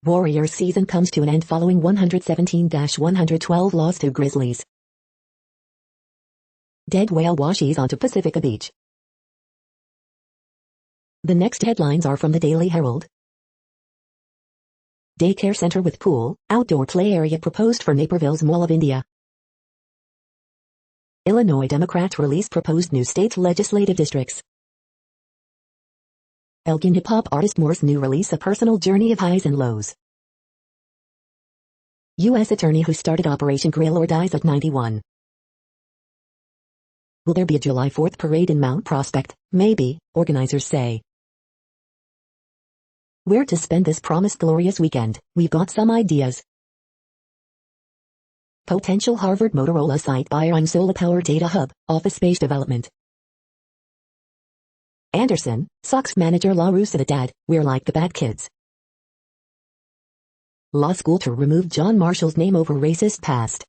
Warriors season comes to an end following 117-112 loss to Grizzlies. Dead whale washes onto Pacifica Beach. The next headlines are from the Daily Herald. Daycare center with pool, outdoor play area proposed for Naperville's Mall of India. Illinois Democrats release proposed new state legislative districts. Elgin hip-hop artist Moore's new release A Personal Journey of Highs and Lows. U.S. attorney who started Operation Grillor dies at 91. Will there be a July 4th parade in Mount Prospect? Maybe, organizers say. Where to spend this promised glorious weekend? We've got some ideas. Potential Harvard Motorola site buyer on solar power data hub, office space development. Anderson, Sox manager La Russa the dad, we're like the bad kids. Law school to remove John Marshall's name over racist past.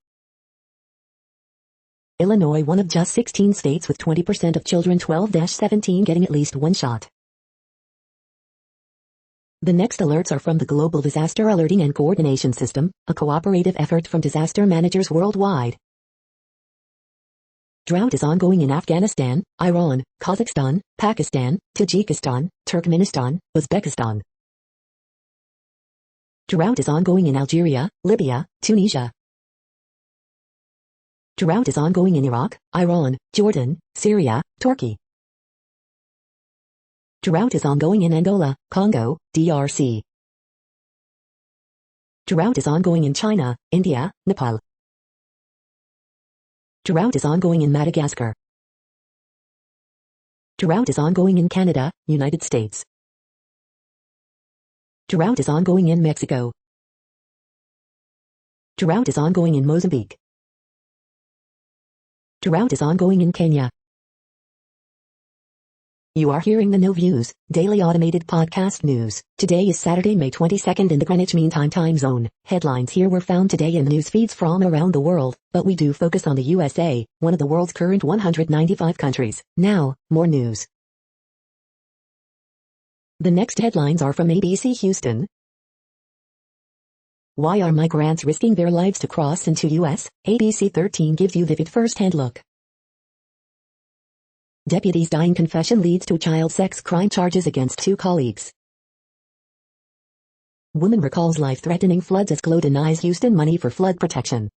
Illinois one of just 16 states with 20% of children 12-17 getting at least one shot. The next alerts are from the Global Disaster Alerting and Coordination System, a cooperative effort from disaster managers worldwide. Drought is ongoing in Afghanistan, Iran, Kazakhstan, Pakistan, Tajikistan, Turkmenistan, Uzbekistan. Drought is ongoing in Algeria, Libya, Tunisia. Drought is ongoing in Iraq, Iran, Jordan, Syria, Turkey. Drought is ongoing in Angola, Congo, DRC. Drought is ongoing in China, India, Nepal. Drought is ongoing in Madagascar. Drought is ongoing in Canada, United States. Drought is ongoing in Mexico. Drought is ongoing in Mozambique. Drought is ongoing in Kenya. You are hearing the No Views, daily automated podcast news. Today is Saturday, May 22nd in the Greenwich Mean Time zone. Headlines here were found today in news feeds from around the world, but we do focus on the USA, one of the world's current 195 countries. Now, more news. The next headlines are from ABC Houston. Why are migrants risking their lives to cross into U.S.? ABC 13 gives you vivid first-hand look. Deputy's dying confession leads to child sex crime charges against 2 colleagues. Woman recalls life-threatening floods as Glow denies Houston money for flood protection.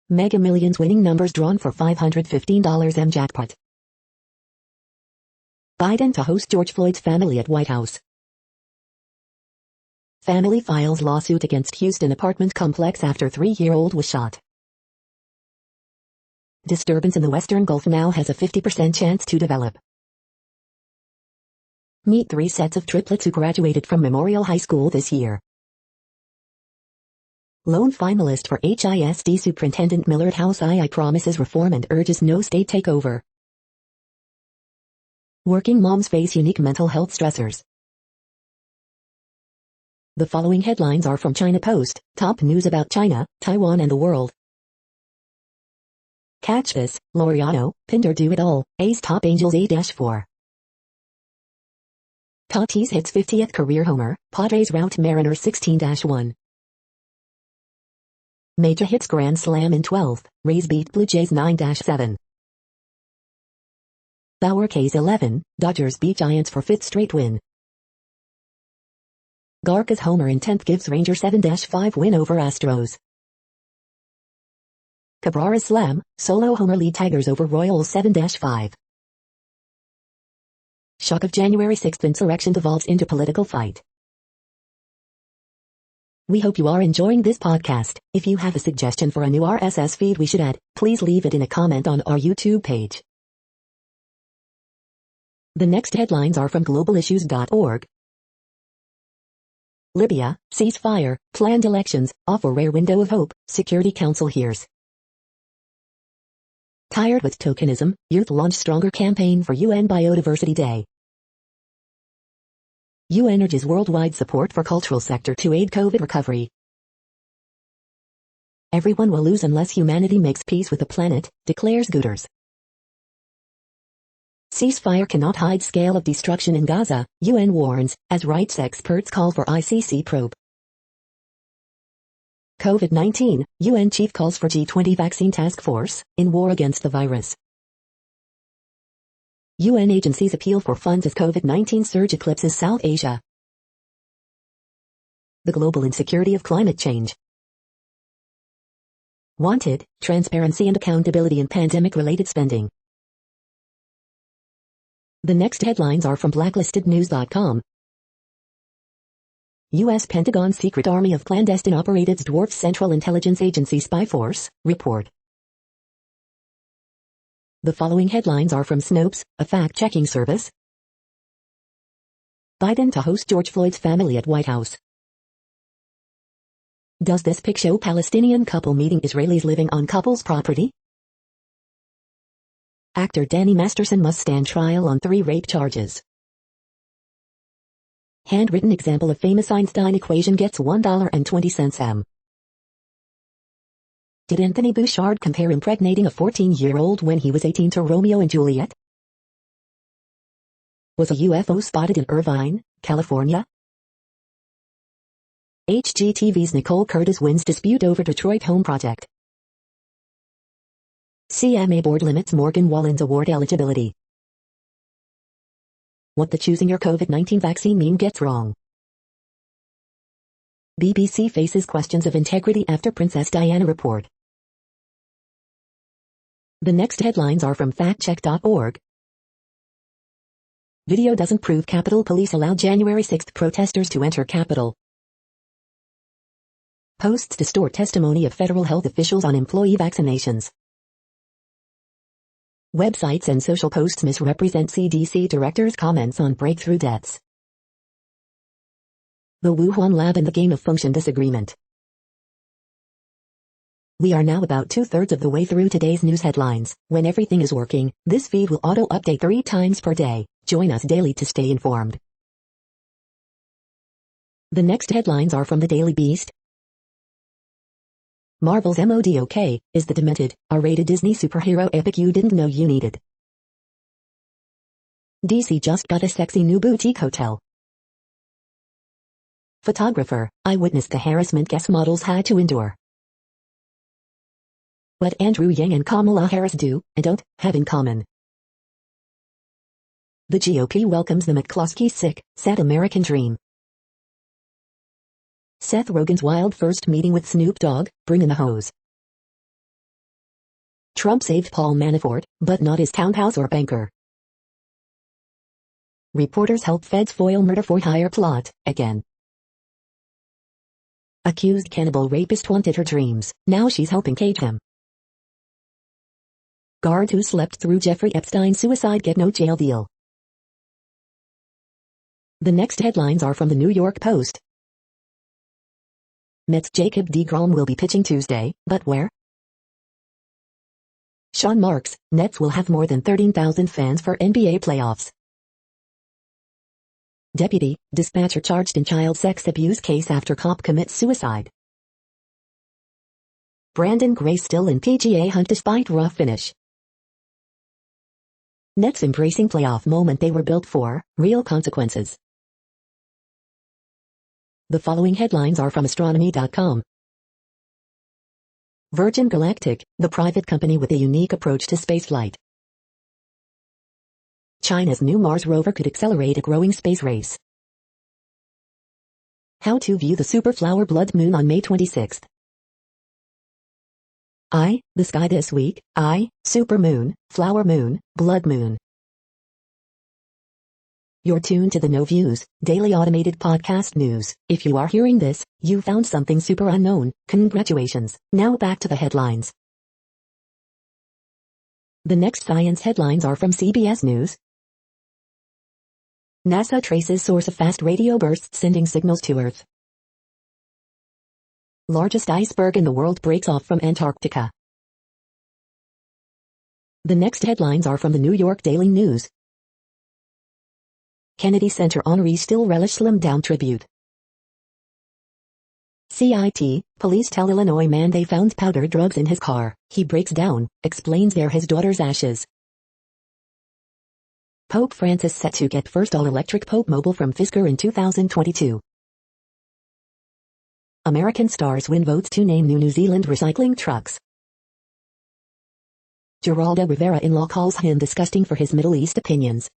Mega Millions winning numbers drawn for $515 jackpot. Biden to host George Floyd's family at White House. Family files lawsuit against Houston apartment complex after 3-year-old was shot. Disturbance in the Western Gulf now has a 50% chance to develop. Meet 3 sets of triplets who graduated from Memorial High School this year. Lone finalist for HISD Superintendent Millard House II promises reform and urges no state takeover. Working moms face unique mental health stressors. The following headlines are from China Post, top news about China, Taiwan and the world. Catch this, Laureano, Pinder do it all, A's top Angels A-4. Tatis hits 50th career homer, Padres rout Mariners 16-1. Major hits grand slam in 12th, Rays beat Blue Jays 9-7. Bauer K's 11, Dodgers beat Giants for 5th straight win. Garca's homer in 10th gives Rangers 7-5 win over Astros. Cabrera's slam, solo homer lead Tigers over Royals 7-5. Shock of January 6th insurrection devolves into political fight. We hope you are enjoying this podcast. If you have a suggestion for a new RSS feed we should add, please leave it in a comment on our YouTube page. The next headlines are from globalissues.org. Libya, ceasefire, planned elections, offer rare window of hope, Security Council hears. Tired with tokenism, youth launch stronger campaign for UN Biodiversity Day. UN urges worldwide support for cultural sector to aid COVID recovery. Everyone will lose unless humanity makes peace with the planet, declares Guterres. Ceasefire cannot hide scale of destruction in Gaza, UN warns, as rights experts call for ICC probe. COVID-19, UN chief calls for G20 vaccine task force, in war against the virus. UN agencies appeal for funds as COVID-19 surge eclipses South Asia. The global insecurity of climate change. Wanted, transparency and accountability in pandemic-related spending. The next headlines are from blacklistednews.com. U.S. Pentagon's secret army of clandestine operatives dwarfs Central Intelligence Agency spy force, report. The following headlines are from Snopes, a fact-checking service. Biden to host George Floyd's family at White House. Does this pic show Palestinian couple meeting Israelis living on couple's property? Actor Danny Masterson must stand trial on 3 rape charges. Handwritten example of famous Einstein equation gets $1.20 m. Did Anthony Bouchard compare impregnating a 14-year-old when he was 18 to Romeo and Juliet? Was a UFO spotted in Irvine, California? HGTV's Nicole Curtis wins dispute over Detroit home project. CMA board limits Morgan Wallen's award eligibility. What the choosing your COVID-19 vaccine meme gets wrong. BBC faces questions of integrity after Princess Diana report. The next headlines are from factcheck.org. Video doesn't prove Capitol Police allowed January 6th protesters to enter Capitol. Posts distort testimony of federal health officials on employee vaccinations. Websites and social posts misrepresent CDC directors' comments on breakthrough deaths. the Wuhan lab and the gain-of-function disagreement. We are now about 2/3 of the way through today's news headlines. When everything is working, this feed will auto-update 3 times per day. Join us daily to stay informed. The next headlines are from the Daily Beast. Marvel's MODOK is the demented, R-rated Disney superhero epic you didn't know you needed. DC just got a sexy new boutique hotel. Photographer, I witnessed the harassment guest models had to endure. What Andrew Yang and Kamala Harris do, and don't, have in common. The GOP welcomes the McCloskey sick, sad American dream. Seth Rogen's wild first meeting with Snoop Dogg, bringing the hose. Trump saved Paul Manafort, but not his townhouse or banker. Reporters help feds foil murder-for-hire plot, again. Accused cannibal rapist wanted her dreams, now she's helping cage him. Guard who slept through Jeffrey Epstein's suicide get no jail deal. The next headlines are from the New York Post. Mets' Jacob deGrom will be pitching Tuesday, but where? Sean Marks, Nets will have more than 13,000 fans for NBA playoffs. Deputy, dispatcher charged in child sex abuse case after cop commits suicide. Brandon Gray still in PGA hunt despite rough finish. Nets embracing playoff moment they were built for, real consequences. The following headlines are from astronomy.com. Virgin Galactic, the private company with a unique approach to spaceflight. China's new Mars rover could accelerate a growing space race. How to view the superflower blood moon on May 26th. The sky this week, supermoon, flower moon, blood moon. You're tuned to the No Views, daily automated podcast news. If you are hearing this, you found something super unknown. Congratulations. Now back to the headlines. The next science headlines are from CBS News. NASA traces source of fast radio bursts sending signals to Earth. Largest iceberg in the world breaks off from Antarctica. The next headlines are from the New York Daily News. Kennedy Center honorees still relish slimmed-down tribute. CIT, police tell Illinois man they found powdered drugs in his car. He breaks down, explains they're his daughter's ashes. Pope Francis set to get first all-electric Pope Mobile from Fisker in 2022. American stars win votes to name New Zealand recycling trucks. Geraldo Rivera in-law calls him disgusting for his Middle East opinions.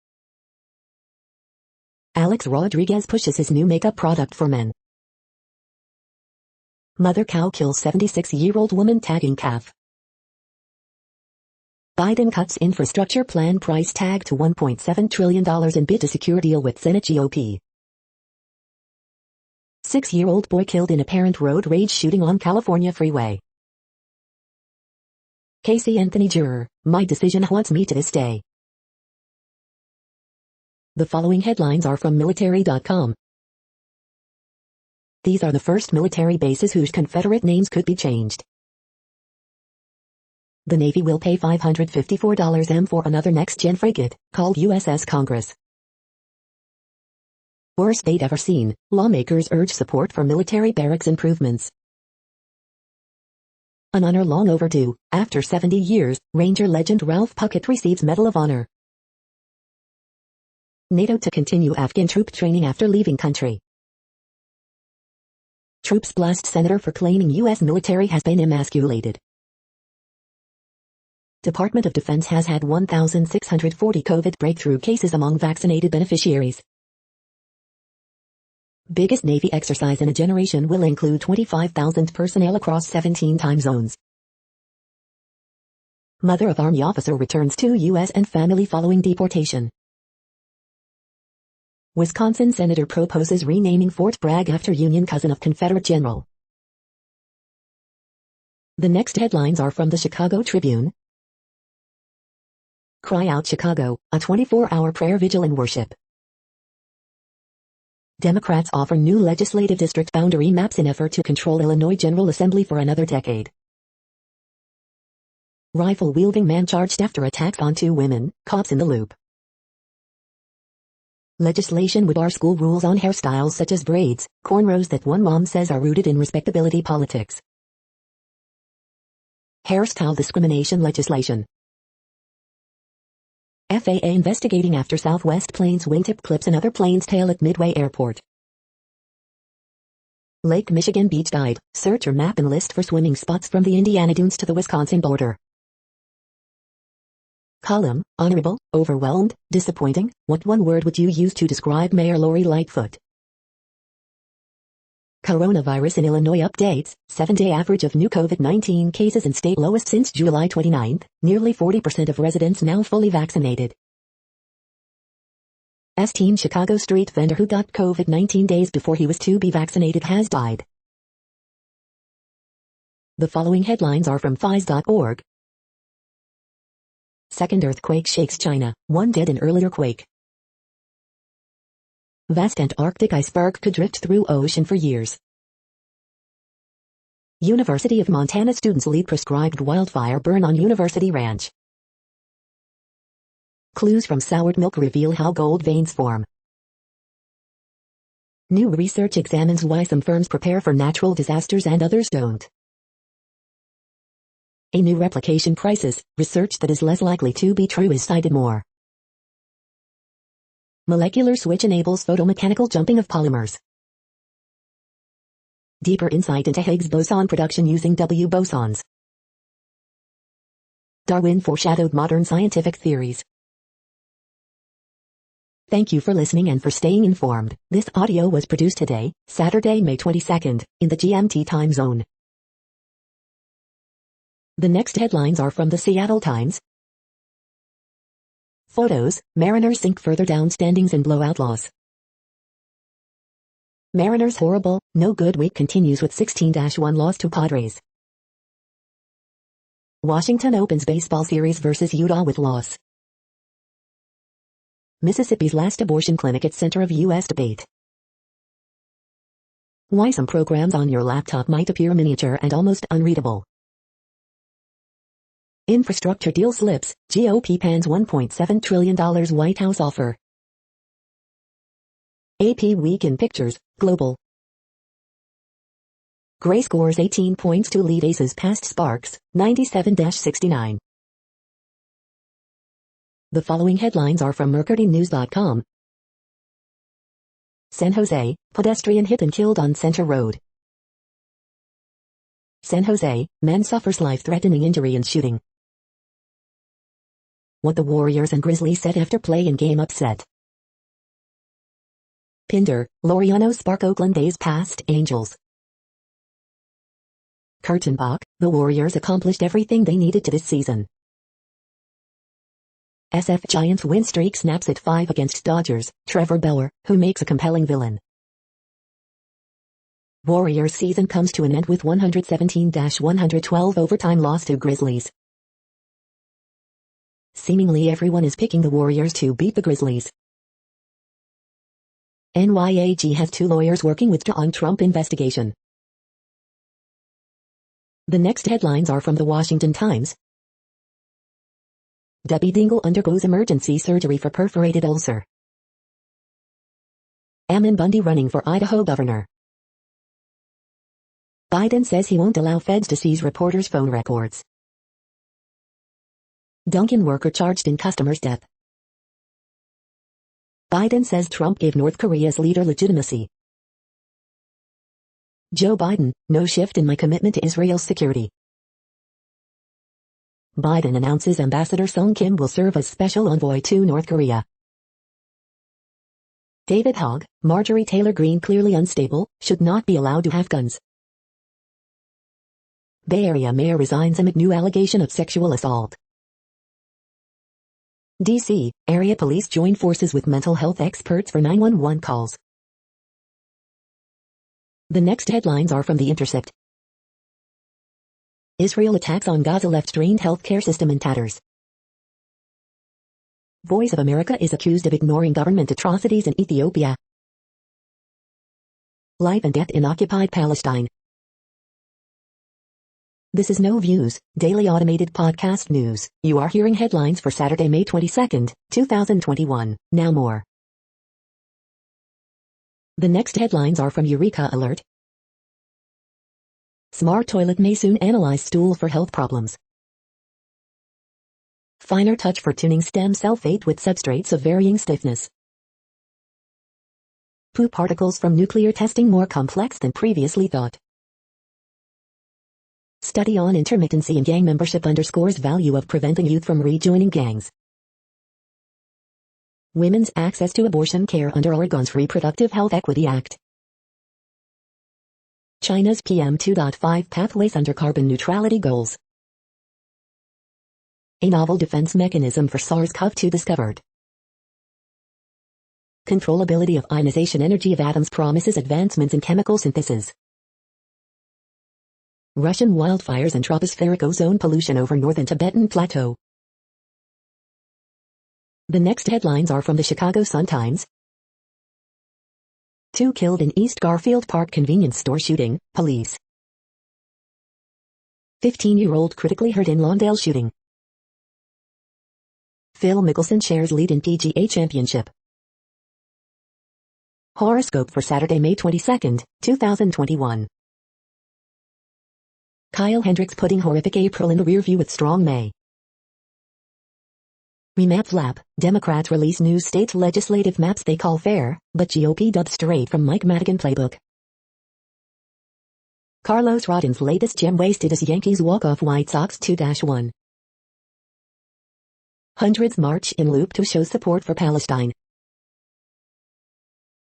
Alex Rodriguez pushes his new makeup product for men. Mother cow kills 76-year-old woman tagging calf. Biden cuts infrastructure plan price tag to $1.7 trillion in bid to secure deal with Senate GOP. 6-year-old boy killed in apparent road rage shooting on California freeway. Casey Anthony juror, my decision haunts me to this day. The following headlines are from military.com. These are the first military bases whose Confederate names could be changed. The Navy will pay $554 for another next-gen frigate, called USS Congress. Worst they'd ever seen, lawmakers urge support for military barracks improvements. An honor long overdue, after 70 years, Ranger legend Ralph Puckett receives Medal of Honor. NATO to continue Afghan troop training after leaving country. Troops blast senator for claiming U.S. military has been emasculated. Department of Defense has had 1,640 COVID breakthrough cases among vaccinated beneficiaries. Biggest Navy exercise in a generation will include 25,000 personnel across 17 time zones. Mother of Army officer returns to U.S. and family following deportation. Wisconsin senator proposes renaming Fort Bragg after Union cousin of Confederate general. The next headlines are from the Chicago Tribune. Cry Out Chicago, a 24-hour prayer vigil and worship. Democrats offer new legislative district boundary maps in effort to control Illinois General Assembly for another decade. Rifle-wielding man charged after attacks on 2 women, cops in the loop. Legislation would bar school rules on hairstyles such as braids, cornrows that one mom says are rooted in respectability politics. Hairstyle discrimination legislation. FAA investigating after Southwest plane's wingtip clips another plane's tail at Midway Airport. Lake Michigan beach guide, search or map and list for swimming spots from the Indiana dunes to the Wisconsin border. Column, honorable, overwhelmed, disappointing. What one word would you use to describe Mayor Lori Lightfoot? Coronavirus in Illinois updates, 7-day average of new COVID-19 cases in state lowest since July 29, nearly 40% of residents now fully vaccinated. Teen Chicago street vendor who got COVID-19 days before he was to be vaccinated has died. The following headlines are from phys.org. Second earthquake shakes China, 1 dead in earlier quake. Vast Antarctic iceberg could drift through ocean for years. University of Montana students lead prescribed wildfire burn on University Ranch. Clues from soured milk reveal how gold veins form. New research examines why some firms prepare for natural disasters and others don't. A new replication crisis, research that is less likely to be true is cited more. Molecular switch enables photomechanical jumping of polymers. Deeper insight into Higgs boson production using W bosons. Darwin foreshadowed modern scientific theories. Thank you for listening and for staying informed. This audio was produced today, Saturday, May 22nd, in the GMT time zone. The next headlines are from the Seattle Times. Photos, Mariners sink further down standings and blowout loss. Mariners' horrible, no good week continues with 16-1 loss to Padres. Washington opens baseball series versus Utah with loss. Mississippi's last abortion clinic at center of U.S. debate. Why some programs on your laptop might appear miniature and almost unreadable. Infrastructure deal slips, GOP pans $1.7 trillion White House offer. AP Week in Pictures, Global. Gray scores 18 points to lead Aces past Sparks, 97-69. The following headlines are from MercuryNews.com. San Jose, pedestrian hit and killed on Center Road. San Jose, man suffers life-threatening injury in shooting. What the Warriors and Grizzlies said after play in game upset. Pinder, Laureano spark Oakland A's past Angels. Kurtenbach, the Warriors accomplished everything they needed to this season. SF Giants win streak snaps at 5 against Dodgers, Trevor Bauer, who makes a compelling villain. Warriors season comes to an end with 117-112 overtime loss to Grizzlies. Seemingly everyone is picking the Warriors to beat the Grizzlies. NYAG has 2 lawyers working with on Trump investigation. The next headlines are from the Washington Times. Debbie Dingell undergoes emergency surgery for perforated ulcer. Ammon Bundy running for Idaho governor. Biden says he won't allow feds to seize reporters' phone records. Dunkin' worker charged in customer's death. Biden says Trump gave North Korea's leader legitimacy. Joe Biden, no shift in my commitment to Israel's security. Biden announces Ambassador Sung Kim will serve as special envoy to North Korea. David Hogg, Marjorie Taylor Greene clearly unstable, should not be allowed to have guns. Bay Area mayor resigns amid new allegation of sexual assault. D.C., area police join forces with mental health experts for 911 calls. The next headlines are from The Intercept. Israel attacks on Gaza left strained healthcare system in tatters. Voice of America is accused of ignoring government atrocities in Ethiopia. Life and death in occupied Palestine. This is No Views, daily automated podcast news. You are hearing headlines for Saturday, May 22nd, 2021. Now more. The next headlines are from Eureka Alert. Smart toilet may soon analyze stool for health problems. Finer touch for tuning stem cell fate with substrates of varying stiffness. Poo particles from nuclear testing more complex than previously thought. Study on intermittency in gang membership underscores value of preventing youth from rejoining gangs. Women's access to abortion care under Oregon's Reproductive Health Equity Act. China's PM2.5 pathways under carbon neutrality goals. A novel defense mechanism for SARS-CoV-2 discovered. Controllability of ionization energy of atoms promises advancements in chemical synthesis. Russian wildfires and tropospheric ozone pollution over northern Tibetan Plateau. The next headlines are from the Chicago Sun-Times. 2 killed in East Garfield Park convenience store shooting, police. 15-year-old critically hurt in Lawndale shooting. Phil Mickelson shares lead in PGA Championship. Horoscope for Saturday, May 22nd, 2021. Kyle Hendricks putting horrific April in the rearview with strong May. Remap flap, Democrats release new state legislative maps they call fair, but GOP dubs straight from Mike Madigan playbook. Carlos Rodon's latest gem wasted as Yankees walk-off White Sox 2-1. Hundreds march in loop to show support for Palestine.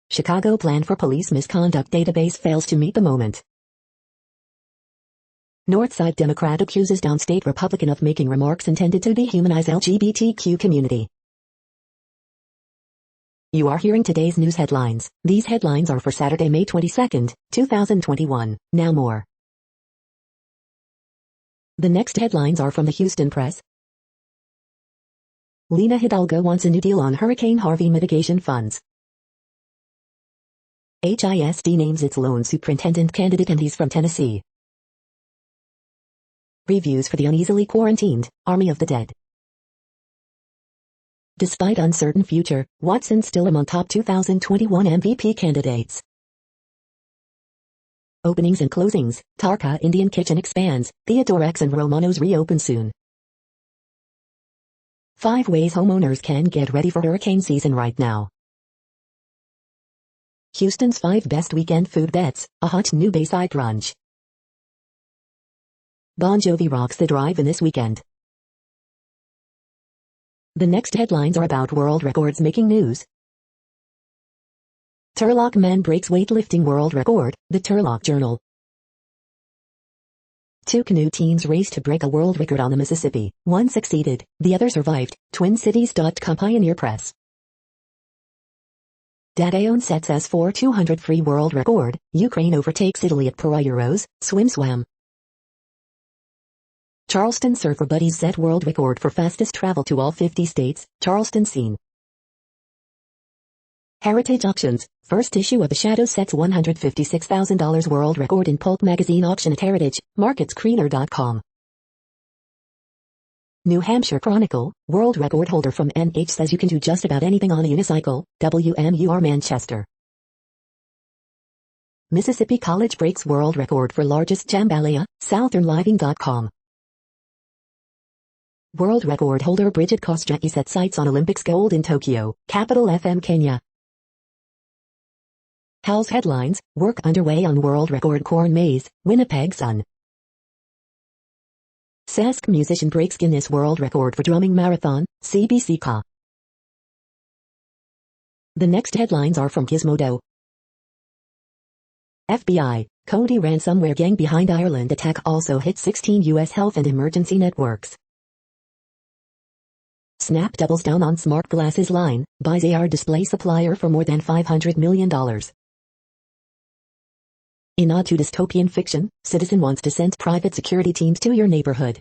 Chicago plan for police misconduct database fails to meet the moment. Northside Democrat accuses downstate Republican of making remarks intended to dehumanize LGBTQ community. You are hearing today's news headlines. These headlines are for Saturday, May 22nd, 2021. Now more. The next headlines are from the Houston Press. Lena Hidalgo wants a new deal on Hurricane Harvey mitigation funds. HISD names its lone superintendent candidate and he's from Tennessee. Reviews for the uneasily quarantined Army of the Dead. Despite uncertain future, Watson still among top 2021 MVP candidates. Openings and closings, Tarka Indian Kitchen expands, Theodore X and Romano's reopen soon. 5 ways homeowners can get ready for hurricane season right now. Houston's 5 best weekend food bets, a hot new Bayside brunch. Bon Jovi rocks the drive-in this weekend. The next headlines are about world records making news. Turlock man breaks weightlifting world record, the Turlock Journal. 2 canoe teams raced to break a world record on the Mississippi. One succeeded, the other survived. TwinCities.com Pioneer Press. Dadaon sets S4 200 free world record. Ukraine overtakes Italy at Para-Euros, swim-swam. Charleston Surfer Buddies set world record for fastest travel to all 50 states. Charleston scene. Heritage Auctions, first issue of The Shadow sets $156,000 world record in Pulp magazine auction at Heritage, MarketScreener.com. New Hampshire Chronicle, world record holder from NH says you can do just about anything on a unicycle, WMUR Manchester. Mississippi College breaks world record for largest jambalaya, SouthernLiving.com. World record holder Bridget Kosgei set sights on Olympics gold in Tokyo, Capital FM Kenya. House headlines, work underway on world record corn maze, Winnipeg Sun. Sask musician breaks Guinness World Record for drumming marathon, CBC.ca. The next headlines are from Gizmodo. FBI, Cody ransomware gang behind Ireland attack also hit 16 U.S. health and emergency networks. Snap doubles down on smart glasses line, buys AR display supplier for more than $500 million. In nod to dystopian fiction, Citizen wants to send private security teams to your neighborhood.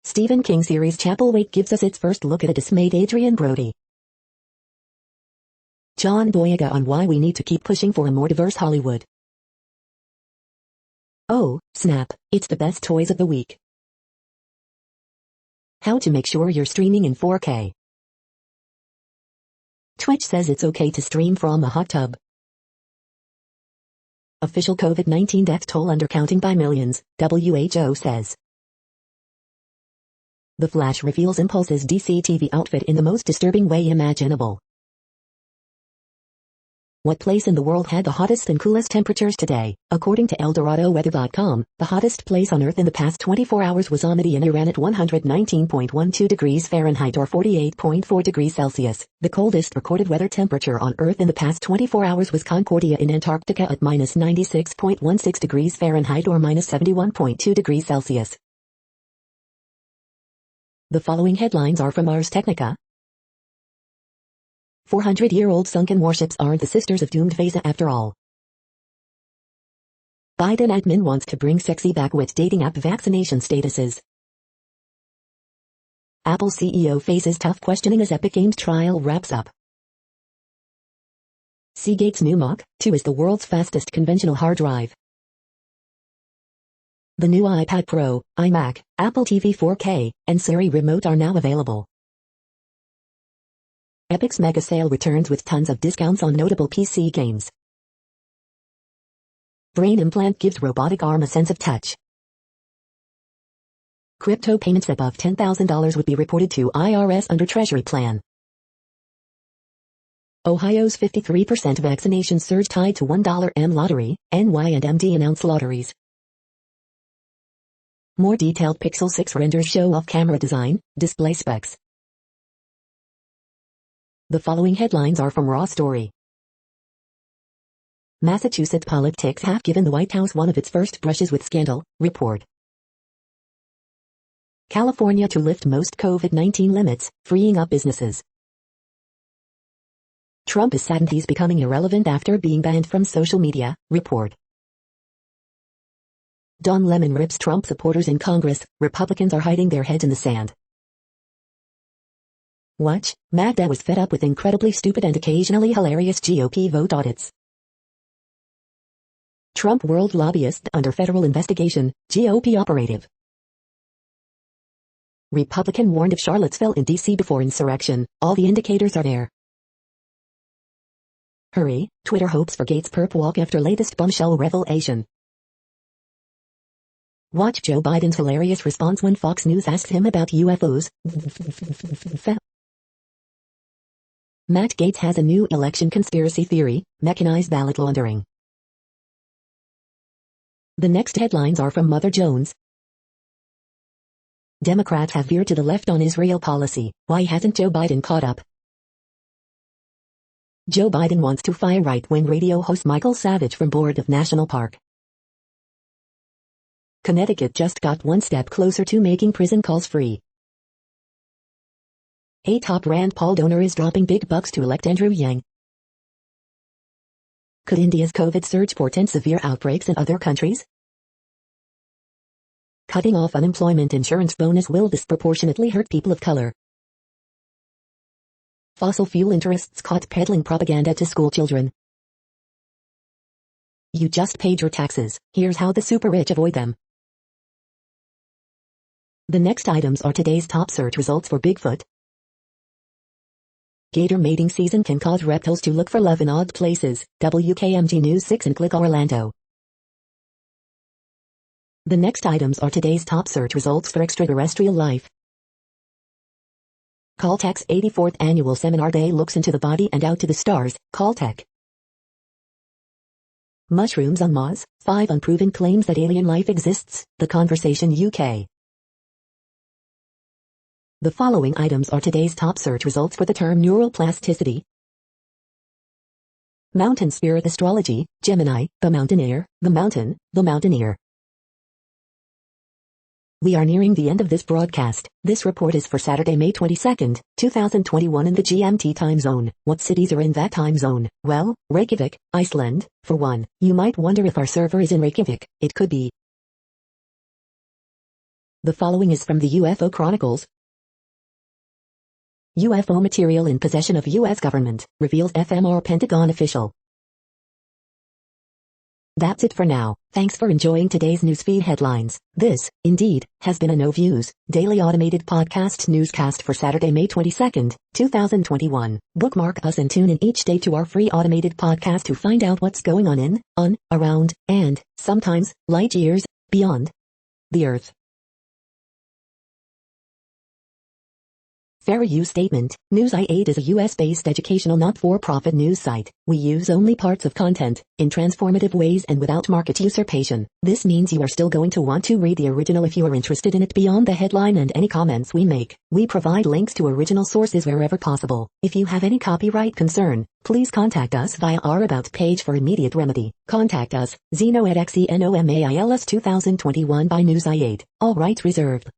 Stephen King series Chapel Wake gives us its first look at a dismayed Adrian Brody. John Boyega on why we need to keep pushing for a more diverse Hollywood. Oh, snap, it's the best toys of the week. How to make sure you're streaming in 4K. Twitch says it's okay to stream from a hot tub. Official COVID-19 death toll undercounting by millions, WHO says. The Flash reveals Impulse's DC TV outfit in the most disturbing way imaginable. What place in the world had the hottest and coolest temperatures today? According to ElDoradoWeather.com, the hottest place on Earth in the past 24 hours was Almaty in Iran at 119.12 degrees Fahrenheit or 48.4 degrees Celsius. The coldest recorded weather temperature on Earth in the past 24 hours was Concordia in Antarctica at minus 96.16 degrees Fahrenheit or minus 71.2 degrees Celsius. The following headlines are from Ars Technica. 400-year-old sunken warships aren't the sisters of doomed Vesa after all. Biden admin wants to bring sexy back with dating app vaccination statuses. Apple CEO faces tough questioning as Epic Games trial wraps up. Seagate's new Mach 2 is the world's fastest conventional hard drive. The new iPad Pro, iMac, Apple TV 4K, and Siri Remote are now available. Epic's mega sale returns with tons of discounts on notable PC games. Brain implant gives robotic arm a sense of touch. Crypto payments above $10,000 would be reported to IRS under Treasury plan. Ohio's 53% vaccination surge tied to $1 lottery, NY and MD announce lotteries. More detailed Pixel 6 renders show off camera design, display specs. The following headlines are from Raw Story. Massachusetts politics have given the White House one of its first brushes with scandal, report. California to lift most COVID-19 limits, freeing up businesses. Trump is saddened he's becoming irrelevant after being banned from social media, report. Don Lemon rips Trump supporters in Congress, Republicans are hiding their heads in the sand. Watch, Magda was fed up with incredibly stupid and occasionally hilarious GOP vote audits. Trump world lobbyist under federal investigation, GOP operative. Republican warned if Charlottesville in D.C. before insurrection, all the indicators are there. Hurry, Twitter hopes for Gates perp walk after latest bombshell revelation. Watch Joe Biden's hilarious response when Fox News asks him about UFOs. Matt Gaetz has a new election conspiracy theory, mechanized ballot laundering. The next headlines are from Mother Jones. Democrats have veered to the left on Israel policy. Why hasn't Joe Biden caught up? Joe Biden wants to fire right-wing radio host Michael Savage from board of National Park. Connecticut just got one step closer to making prison calls free. A top Rand Paul donor is dropping big bucks to elect Andrew Yang. Could India's COVID surge portend severe outbreaks in other countries? Cutting off unemployment insurance bonus will disproportionately hurt people of color. Fossil fuel interests caught peddling propaganda to school children. You just paid your taxes, here's how the super rich avoid them. The next items are today's top search results for Bigfoot. Gator mating season can cause reptiles to look for love in odd places. WKMG News 6 and click Orlando. The next items are today's top search results for extraterrestrial life. Caltech's 84th Annual Seminar Day looks into the body and out to the stars. Caltech. Mushrooms on Mars, 5 unproven claims that alien life exists. The Conversation UK. The following items are today's top search results for the term neuroplasticity. Mountain Spirit Astrology, Gemini, the Mountaineer, the Mountain, the Mountaineer. We are nearing the end of this broadcast. This report is for Saturday, May 22nd, 2021 in the GMT time zone. What cities are in that time zone? Well, Reykjavik, Iceland, for one. You might wonder if our server is in Reykjavik. It could be. The following is from the UFO Chronicles. UFO material in possession of U.S. government, reveals FMR Pentagon official. That's it for now. Thanks for enjoying today's newsfeed headlines. This, indeed, has been a No Views, daily automated podcast newscast for Saturday, May 22nd, 2021. Bookmark us and tune in each day to our free automated podcast to find out what's going on, around, and, sometimes, light years, beyond the Earth. Fair use statement. News.8 is a US-based educational not-for-profit news site. We use only parts of content, in transformative ways and without market usurpation. This means you are still going to want to read the original if you are interested in it beyond the headline and any comments we make. We provide links to original sources wherever possible. If you have any copyright concern, please contact us via our About page for immediate remedy. Contact us, Zeno at XENOMAILS 2021 by News.8. All rights reserved.